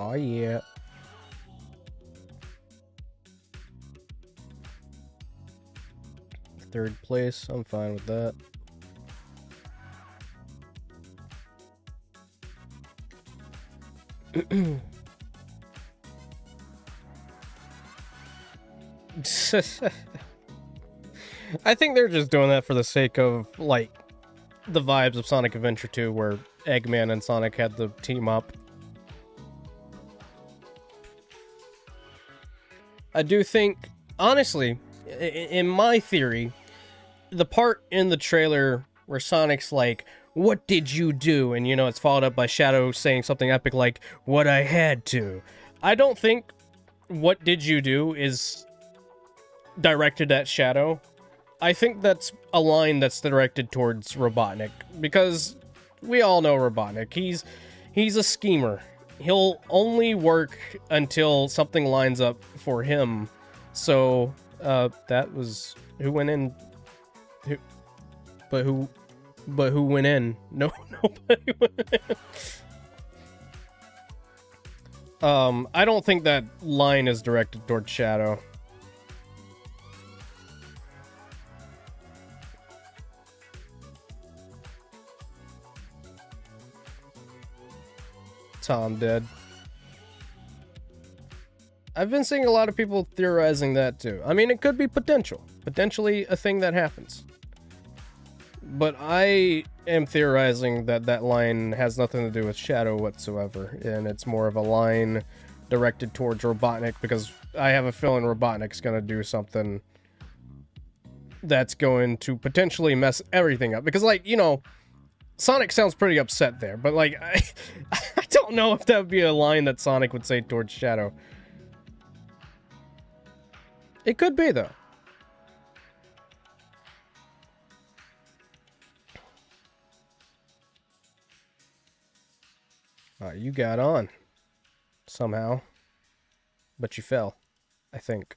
Oh yeah. Third place, I'm fine with that. I think they're just doing that for the sake of, like, the vibes of Sonic Adventure 2, where Eggman and Sonic had to team up. I do think, honestly, in my theory, the part in the trailer where Sonic's like, "What did you do?" and, you know, it's followed up by Shadow saying something epic like, "What I had to." I don't think "What did you do?" is directed at Shadow. I think that's a line that's directed towards Robotnik, because we all know Robotnik. He's a schemer. He'll only work until something lines up for him. So, that was... Who went in? Who went in? No, nobody went in. I don't think that line is directed towards Shadow. Tom dead. I've been seeing a lot of people theorizing that too. I mean, it could be potentially a thing that happens. But I am theorizing that that line has nothing to do with Shadow whatsoever, and it's more of a line directed towards Robotnik, because I have a feeling Robotnik's gonna do something that's going to potentially mess everything up. Because, like, you know, Sonic sounds pretty upset there, but, like, I don't know if that would be a line that Sonic would say towards Shadow. It could be, though. You got on. Somehow. But you fell. I think.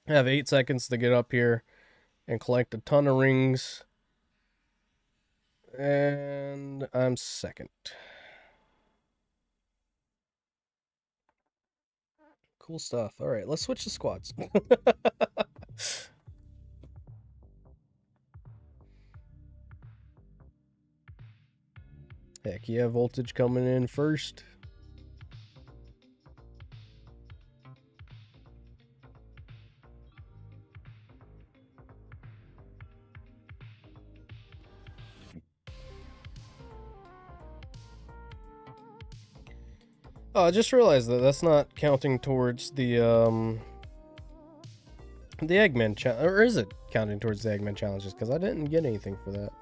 I have 8 seconds to get up here and collect a ton of rings. And I'm second. Cool stuff. Alright, let's switch to squads. Heck yeah, voltage coming in first. Oh, I just realized that that's not counting towards the Eggman challenge, or is it counting towards the Eggman challenges? Because I didn't get anything for that.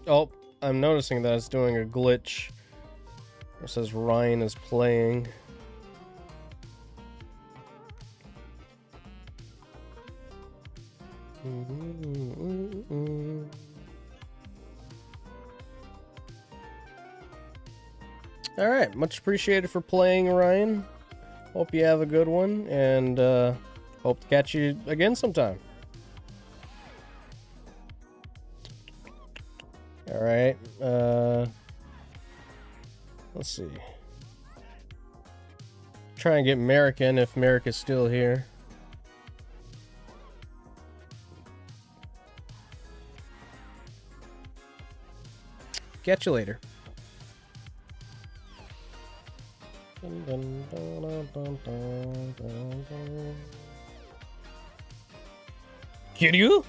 Oh, I'm noticing that it's doing a glitch. It says Ryan is playing. All right, much appreciated for playing, Ryan. Hope you have a good one, and hope to catch you again sometime. All right, let's see. Try and get Merrick in if Merrick is still here. Catch you later. Kiryu?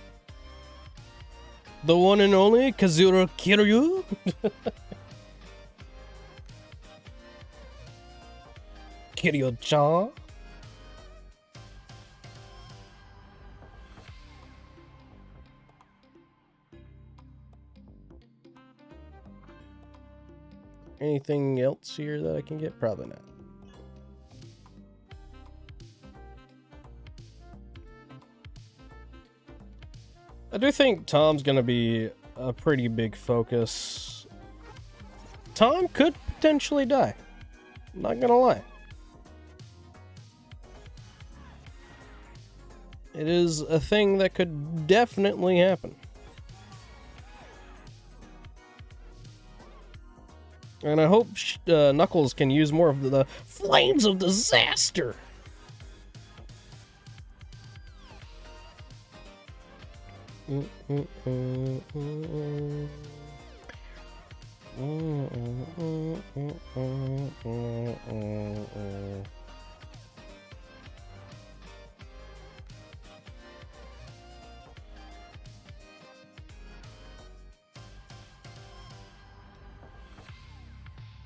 The one and only Kazura Kiryu? Kiryu-chan? Anything else here that I can get? Probably not. I do think Tom's gonna be a pretty big focus. Tom could potentially die. Not gonna lie. It is a thing that could definitely happen. And I hope Knuckles can use more of the flames of disaster.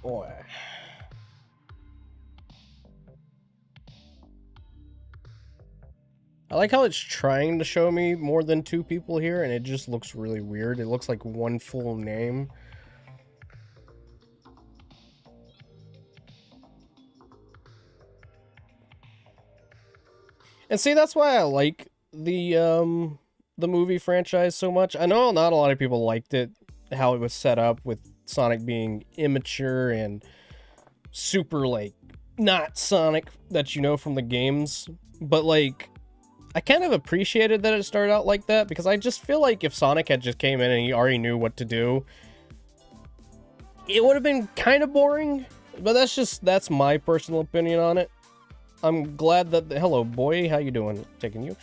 Boy. I like how it's trying to show me more than 2 people here, and it just looks really weird. It looks like one full name. And see, that's why I like the movie franchise so much. I know not a lot of people liked it, how it was set up with Sonic being immature and super, like, not Sonic that you know from the games. But, like, I kind of appreciated that it started out like that, because I just feel like if Sonic had just came in and he already knew what to do, it would have been kind of boring. But that's my personal opinion on it. I'm glad that hello boy, how you doing? Taking you.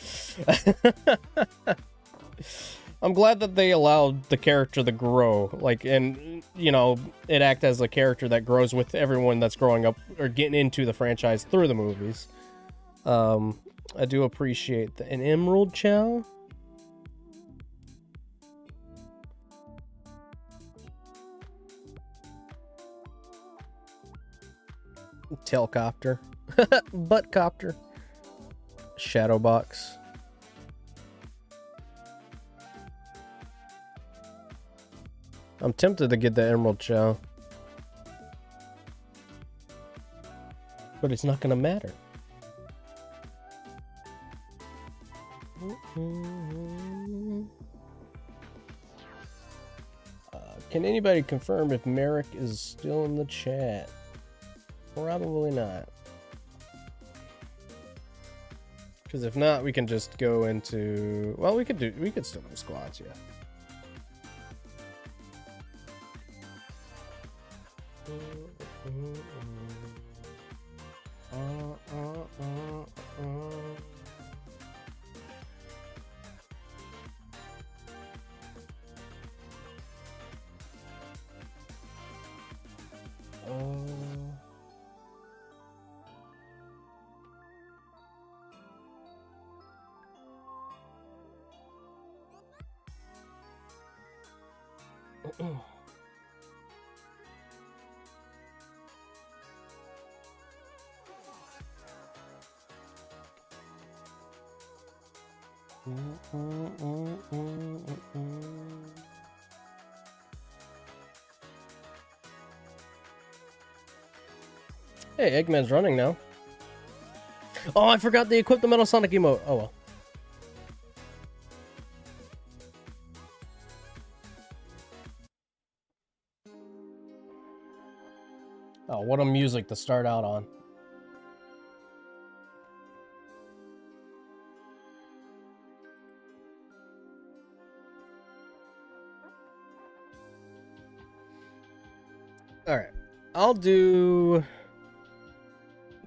I'm glad that they allowed the character to grow, like, and you know, it act as a character that grows with everyone that's growing up or getting into the franchise through the movies. I do appreciate an Emerald Chow. Tailcopter. Buttcopter. Shadowbox. I'm tempted to get the Emerald Chow. But it's not gonna matter. Can anybody confirm if Merrick is still in the chat? Probably not. Because if not, we can just go into... Well, we could still do squads, yeah. Hey, Eggman's running now. Oh, I forgot they equipped the Metal Sonic emote. Oh well. Oh, what a music to start out on. Alright. I'll do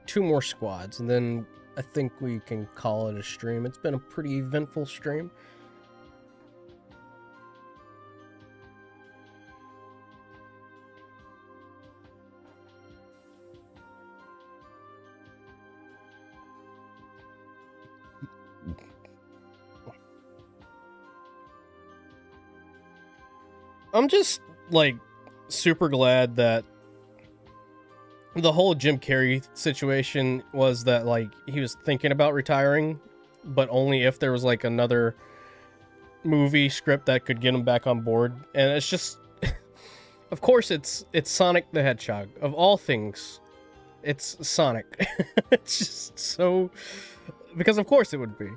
2 more squads, and then I think we can call it a stream. It's been a pretty eventful stream. I'm just, like, super glad that the whole Jim Carrey situation was that, like, he was thinking about retiring, but only if there was, like, another movie script that could get him back on board. And it's just, of course, it's Sonic the Hedgehog. Of all things, it's Sonic. It's just so, because of course it would be.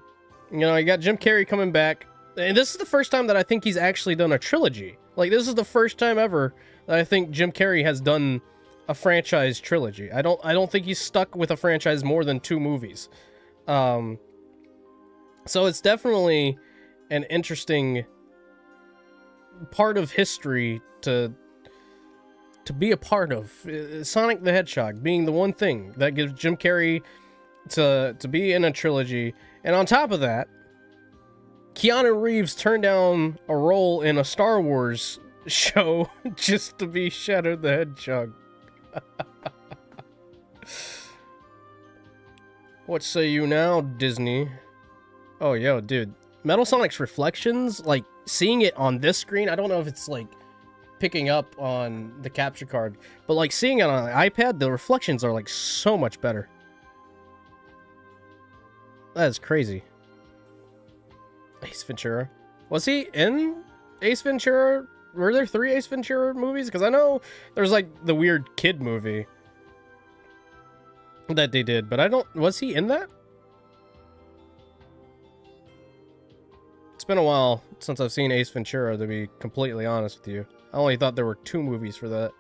You know, you got Jim Carrey coming back, and this is the first time that I think he's actually done a trilogy. Like, this is the first time ever that I think Jim Carrey has done a franchise trilogy. I don't think he's stuck with a franchise more than 2 movies. So it's definitely an interesting part of history to be a part of. Sonic the Hedgehog being the one thing that gives Jim Carrey to be in a trilogy. And on top of that, Keanu Reeves turned down a role in a Star Wars show just to be Shadow the Hedgehog. What say you now, Disney? Oh, yo, dude. Metal Sonic's reflections, like, seeing it on this screen, I don't know if it's, like, picking up on the capture card, but, like, seeing it on an iPad, the reflections are, like, so much better. That is crazy. Ace Ventura. Was he in Ace Ventura? Were there 3 Ace Ventura movies? Because I know there's, like, the weird kid movie that they did, but I don't... Was he in that? It's been a while since I've seen Ace Ventura, to be completely honest with you. I only thought there were 2 movies for that.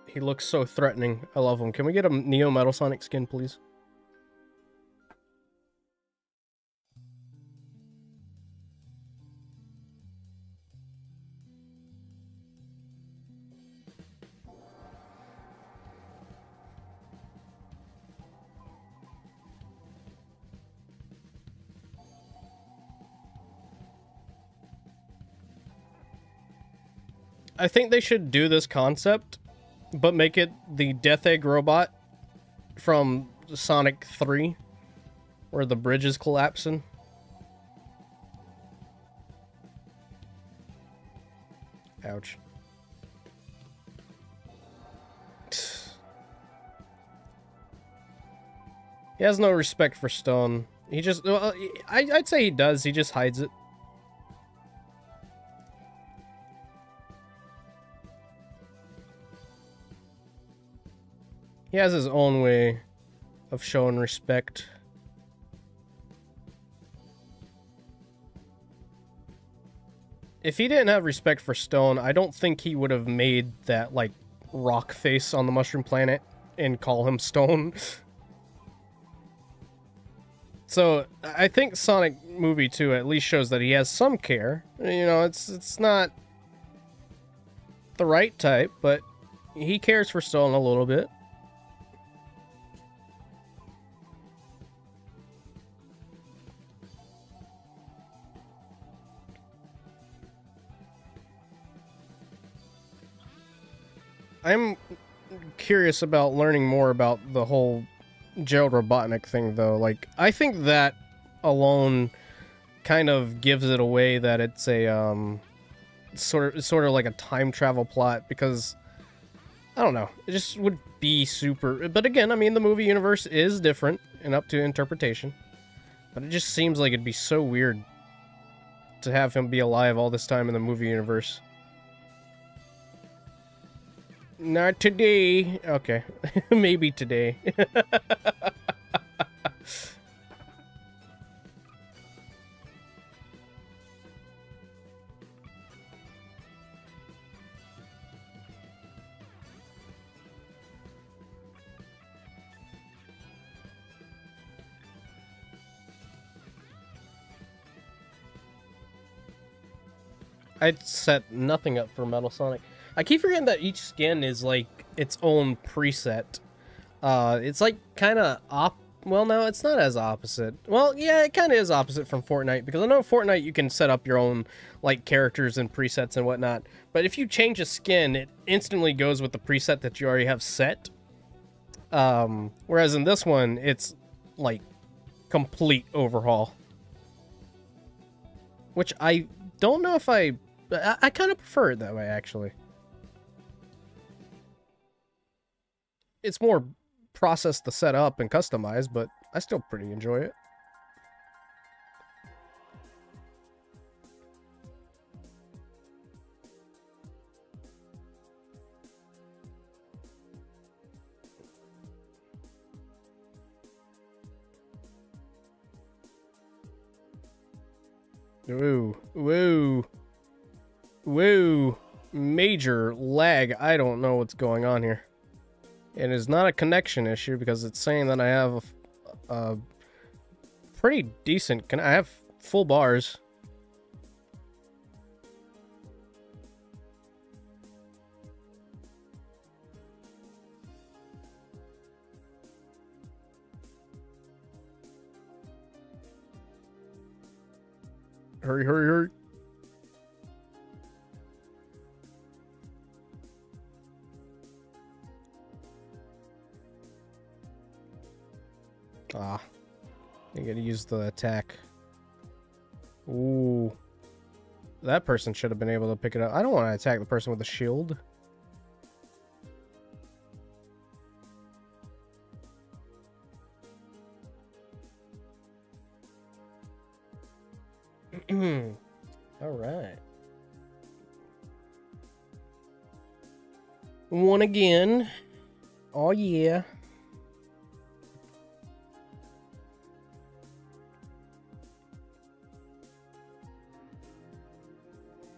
He looks so threatening. I love him. Can we get a Neo Metal Sonic skin, please? I think they should do this concept, but make it the Death Egg robot from Sonic 3, where the bridge is collapsing. Ouch. He has no respect for stone. He just... Well, I'd say he does. He just hides it. He has his own way of showing respect. If he didn't have respect for stone, I don't think he would have made that, like, rock face on the Mushroom Planet and call him Stone. So, I think Sonic Movie 2 at least shows that he has some care. You know, it's not the right type, but he cares for Stone a little bit. I'm curious about learning more about the whole Gerald Robotnik thing, though. Like, I think that alone kind of gives it away that it's a sort of like a time travel plot, because I don't know. It just would be super... But again, I mean, the movie universe is different and up to interpretation. But it just seems like it'd be so weird to have him be alive all this time in the movie universe. Not today. Okay. Maybe today. I'd set nothing up for Metal Sonic. I keep forgetting that each skin is like its own preset. It's like kind of well, no, it's not as opposite. Well, yeah, it kind of is opposite from Fortnite, because I know Fortnite you can set up your own like characters and presets and whatnot. But if you change a skin, it instantly goes with the preset that you already have set. Whereas in this one, it's like complete overhaul. Which I don't know if I kind of prefer it that way, actually. It's more process to set up and customize, but I still pretty enjoy it. Woo, woo, woo, major lag. I don't know what's going on here. It is not a connection issue because it's saying that I have a pretty decent... I have full bars. Hurry, hurry, hurry. Ah, I gotta use the attack. Ooh. That person should have been able to pick it up. I don't want to attack the person with the shield. Alright. One again. Oh yeah.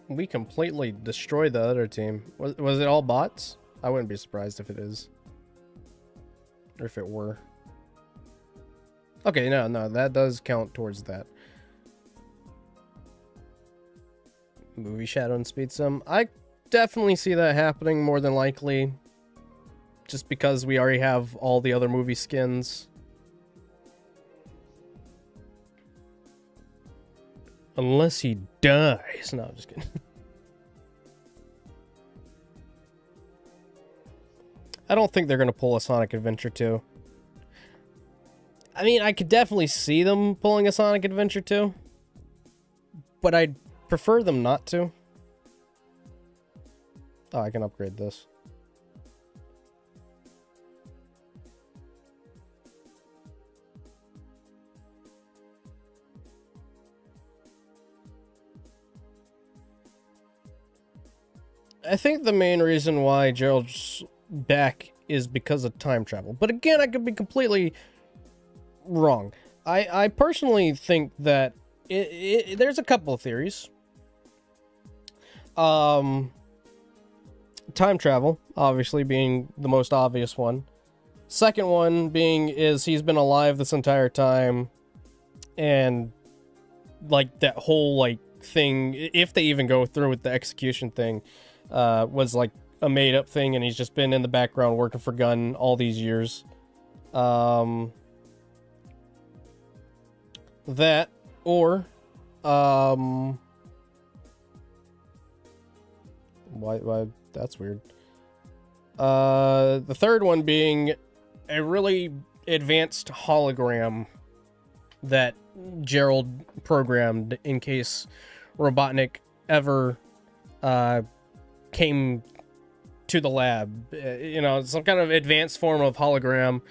We completely destroyed the other team. Was it all bots? I wouldn't be surprised if it is. Or if it were. Okay, no, that does count towards that. Movie Shadow and Speed Sim. I definitely see that happening more than likely. Just because we already have all the other movie skins. Unless he dies. No, I'm just kidding. I don't think they're going to pull a Sonic Adventure 2. I mean, I could definitely see them pulling a Sonic Adventure 2. But I'd prefer them not to. Oh, I can upgrade this. I think the main reason why Gerald's back is because of time travel. But again, I could be completely wrong. I personally think that there's a couple of theories. Time travel, obviously, being the most obvious one. Second one being is he's been alive this entire time. And, like, that whole, like, thing, if they even go through with the execution thing, was like a made-up thing, and he's just been in the background working for Gunn all these years. That, or why that's weird. The third one being a really advanced hologram that Gerald programmed in case Robotnik ever came to the lab. You know, some kind of advanced form of hologram.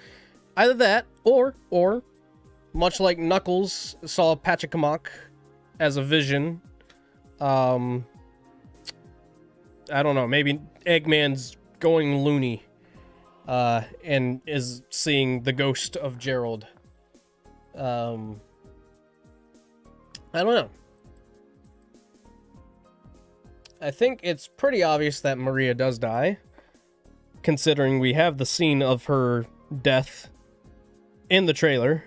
Either that, or much like Knuckles saw Pachacamac as a vision. I don't know, maybe Eggman's going loony, and is seeing the ghost of Gerald. I don't know. I think it's pretty obvious that Maria does die, considering we have the scene of her death in the trailer.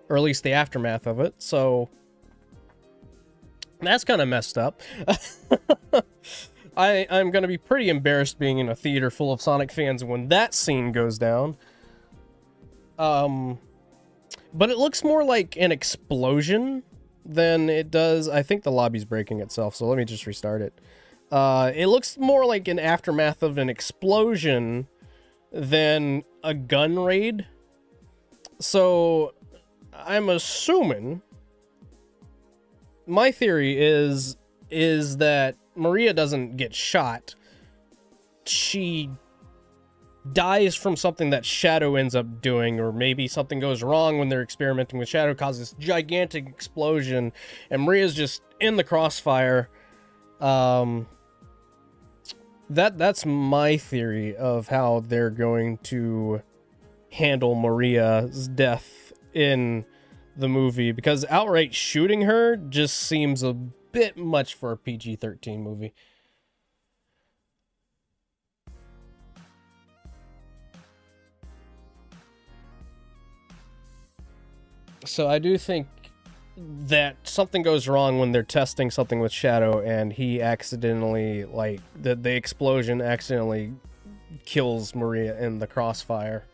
Or at least the aftermath of it, so that's kind of messed up. I'm going to be pretty embarrassed being in a theater full of Sonic fans when that scene goes down. But it looks more like an explosion than it does. I think the lobby's breaking itself, so let me just restart it. It looks more like an aftermath of an explosion than a gun raid. So I'm assuming, my theory is that Maria doesn't get shot. She dies from something that Shadow ends up doing, or maybe something goes wrong when they're experimenting with Shadow, causes this gigantic explosion, and Maria's just in the crossfire. That's my theory of how they're going to handle Maria's death in the movie, because outright shooting her just seems a bit much for a PG-13 movie. So I do think that something goes wrong when they're testing something with Shadow, and he accidentally, like, the explosion accidentally kills Maria in the crossfire.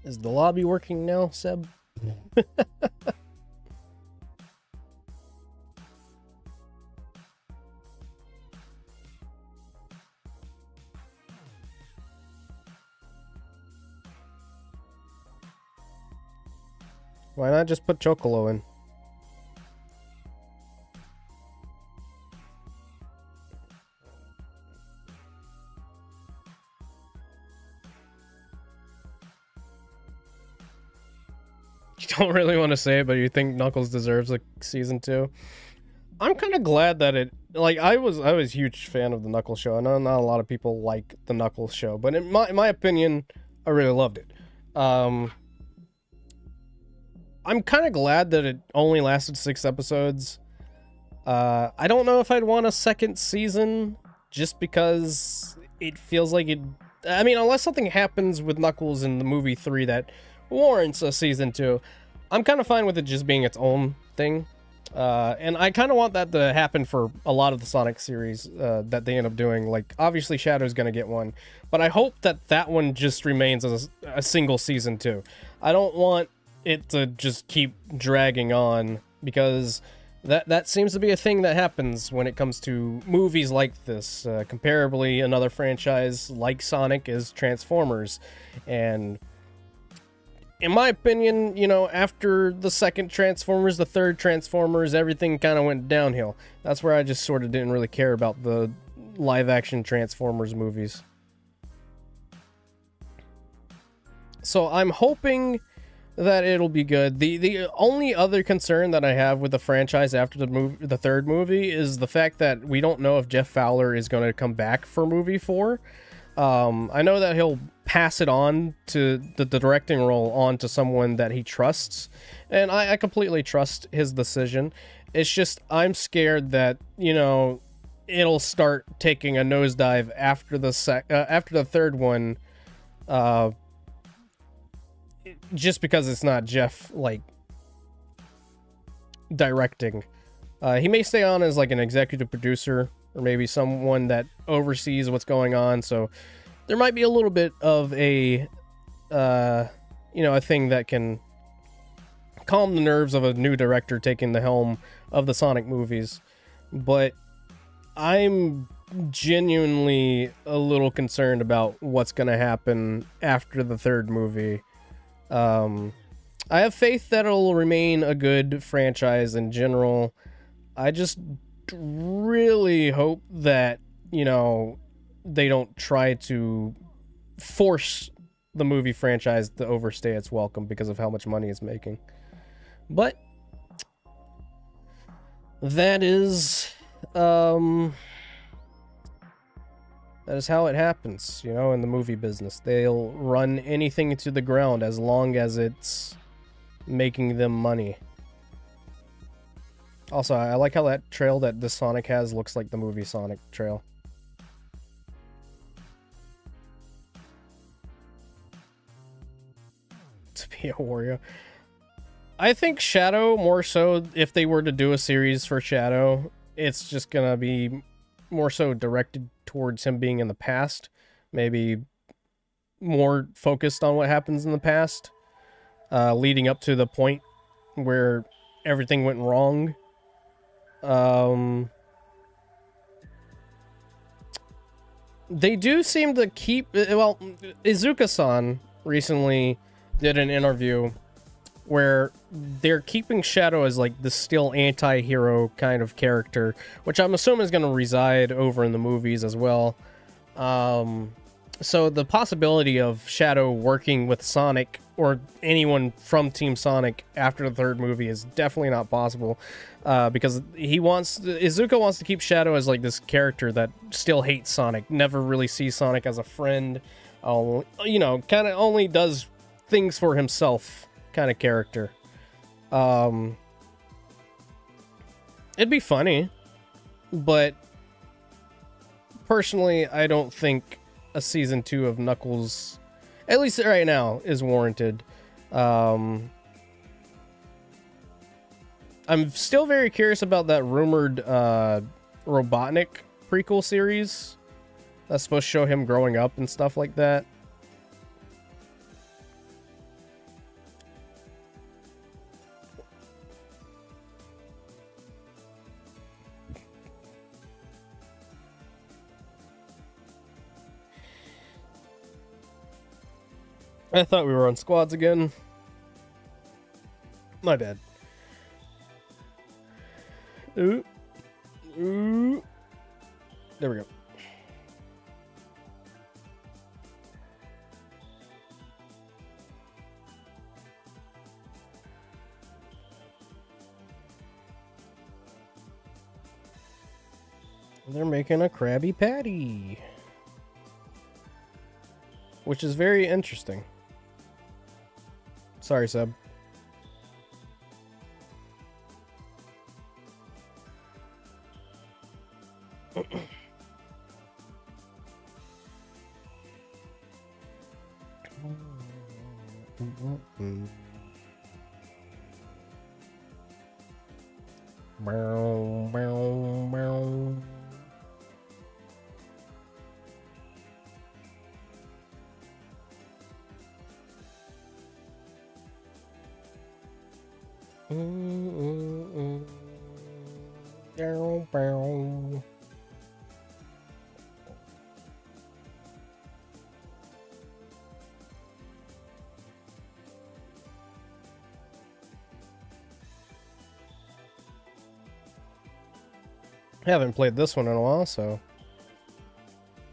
Is the lobby working now, Seb? Why not just put Chocolo in? You don't really want to say it, but you think Knuckles deserves a season 2? I'm kind of glad that it, like, I was a huge fan of the Knuckles show. I know not a lot of people like the Knuckles show, but in my opinion, I really loved it. I'm kind of glad that it only lasted 6 episodes. I don't know if I'd want a second season, just because it feels like it, I mean, unless something happens with Knuckles in the movie 3 that warrants a season 2, I'm kind of fine with it just being its own thing. And I kind of want that to happen for a lot of the Sonic series that they end up doing. Like, obviously Shadow's gonna get one, but I hope that that one just remains as a single season 2. I don't want it to just keep dragging on, because that seems to be a thing that happens when it comes to movies like this. Comparably, another franchise like Sonic is Transformers, and in my opinion, you know, after the second Transformers, the third Transformers, everything kind of went downhill. That's where I just sort of didn't really care about the live-action Transformers movies. So I'm hoping that it'll be good. The only other concern that I have with the franchise after the third movie is the fact that we don't know if Jeff Fowler is going to come back for movie 4. I know that he'll pass it on to the directing role on to someone that he trusts, and I completely trust his decision. It's just I'm scared that, you know, it'll start taking a nosedive after the third one, just because it's not Jeff, like, directing. He may stay on as like an executive producer or maybe someone that oversees what's going on. So there might be a little bit of a, a thing that can calm the nerves of a new director taking the helm of the Sonic movies. But I'm genuinely a little concerned about what's going to happen after the third movie. I have faith that it'll remain a good franchise in general. I just really hope that, they don't try to force the movie franchise to overstay its welcome because of how much money it's making. But that is how it happens, in the movie business. They'll run anything to the ground as long as it's making them money. Also, I like how that trail that this Sonic has looks like the movie Sonic trail. To be a Wario. I think Shadow, more so, if they were to do a series for Shadow, it's just gonna be more so directed towards him being in the past. Maybe more focused on what happens in the past, leading up to the point where everything went wrong. They do seem to keep... Well, Izuka-san recently did an interview where they're keeping Shadow as like the still anti-hero kind of character, which I'm assuming is going to reside over in the movies as well. So the possibility of Shadow working with Sonic or anyone from Team Sonic after the third movie is definitely not possible, because Izuka wants to keep Shadow as like this character that still hates Sonic, never really sees Sonic as a friend, kind of only does things for himself kind of character. It'd be funny, but personally, I don't think a season 2 of Knuckles, at least right now, is warranted. I'm still very curious about that rumored Robotnik prequel series that's supposed to show him growing up and stuff like that. I thought we were on squads again. My bad. Ooh. Ooh. There we go. They're making a Krabby Patty, which is very interesting. Sorry, Seb. I haven't played this one in a while, so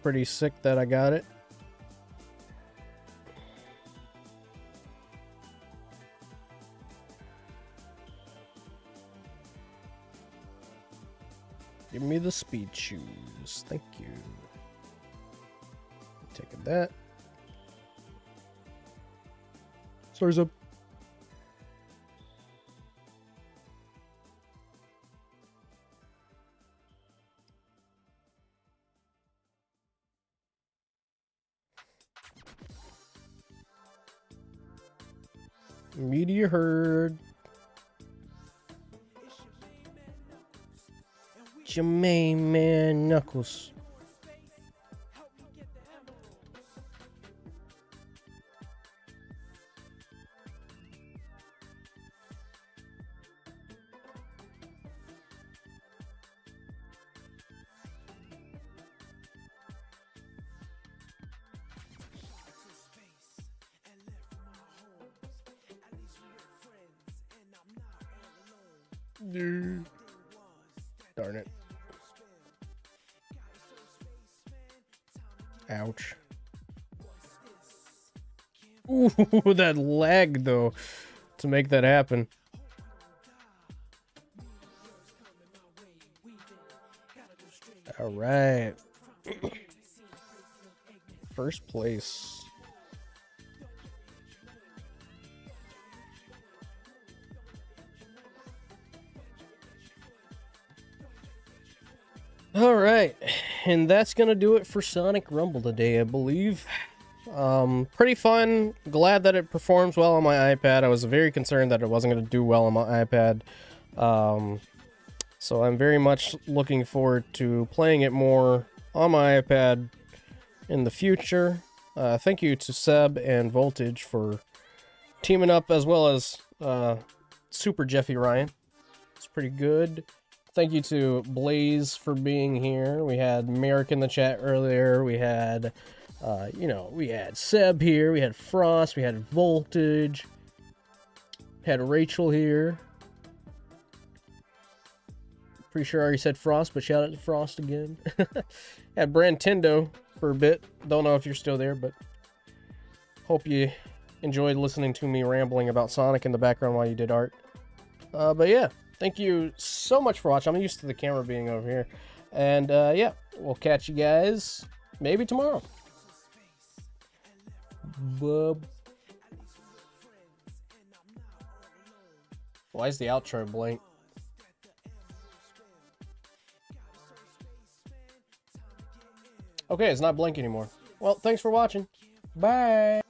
pretty sick that I got it. Give me the speed shoes. Thank you. Taking that. Sorry, Zub. Meteor herd. It's your main man, Knuckles. Darn it. Ouch. Ooh, that lag though to make that happen. All right. First place. All right, and that's gonna do it for Sonic Rumble today, I believe. Pretty fun. Glad that it performs well on my iPad. I was very concerned that it wasn't gonna do well on my iPad. So I'm very much looking forward to playing it more on my iPad in the future. Thank you to Seb and Voltage for teaming up, as well as Super Jeffy Ryan. It's pretty good. Thank you to Blaze for being here. We had Merrick in the chat earlier. We had, we had Seb here. We had Frost. We had Voltage. Had Rachel here. Pretty sure I already said Frost, but shout out to Frost again. Had Brantendo for a bit. Don't know if you're still there, but hope you enjoyed listening to me rambling about Sonic in the background while you did art. But yeah. Thank you so much for watching. I'm used to the camera being over here. And, yeah, we'll catch you guys maybe tomorrow. Bub. Why is the outro blank? Okay, it's not blank anymore. Well, thanks for watching. Bye.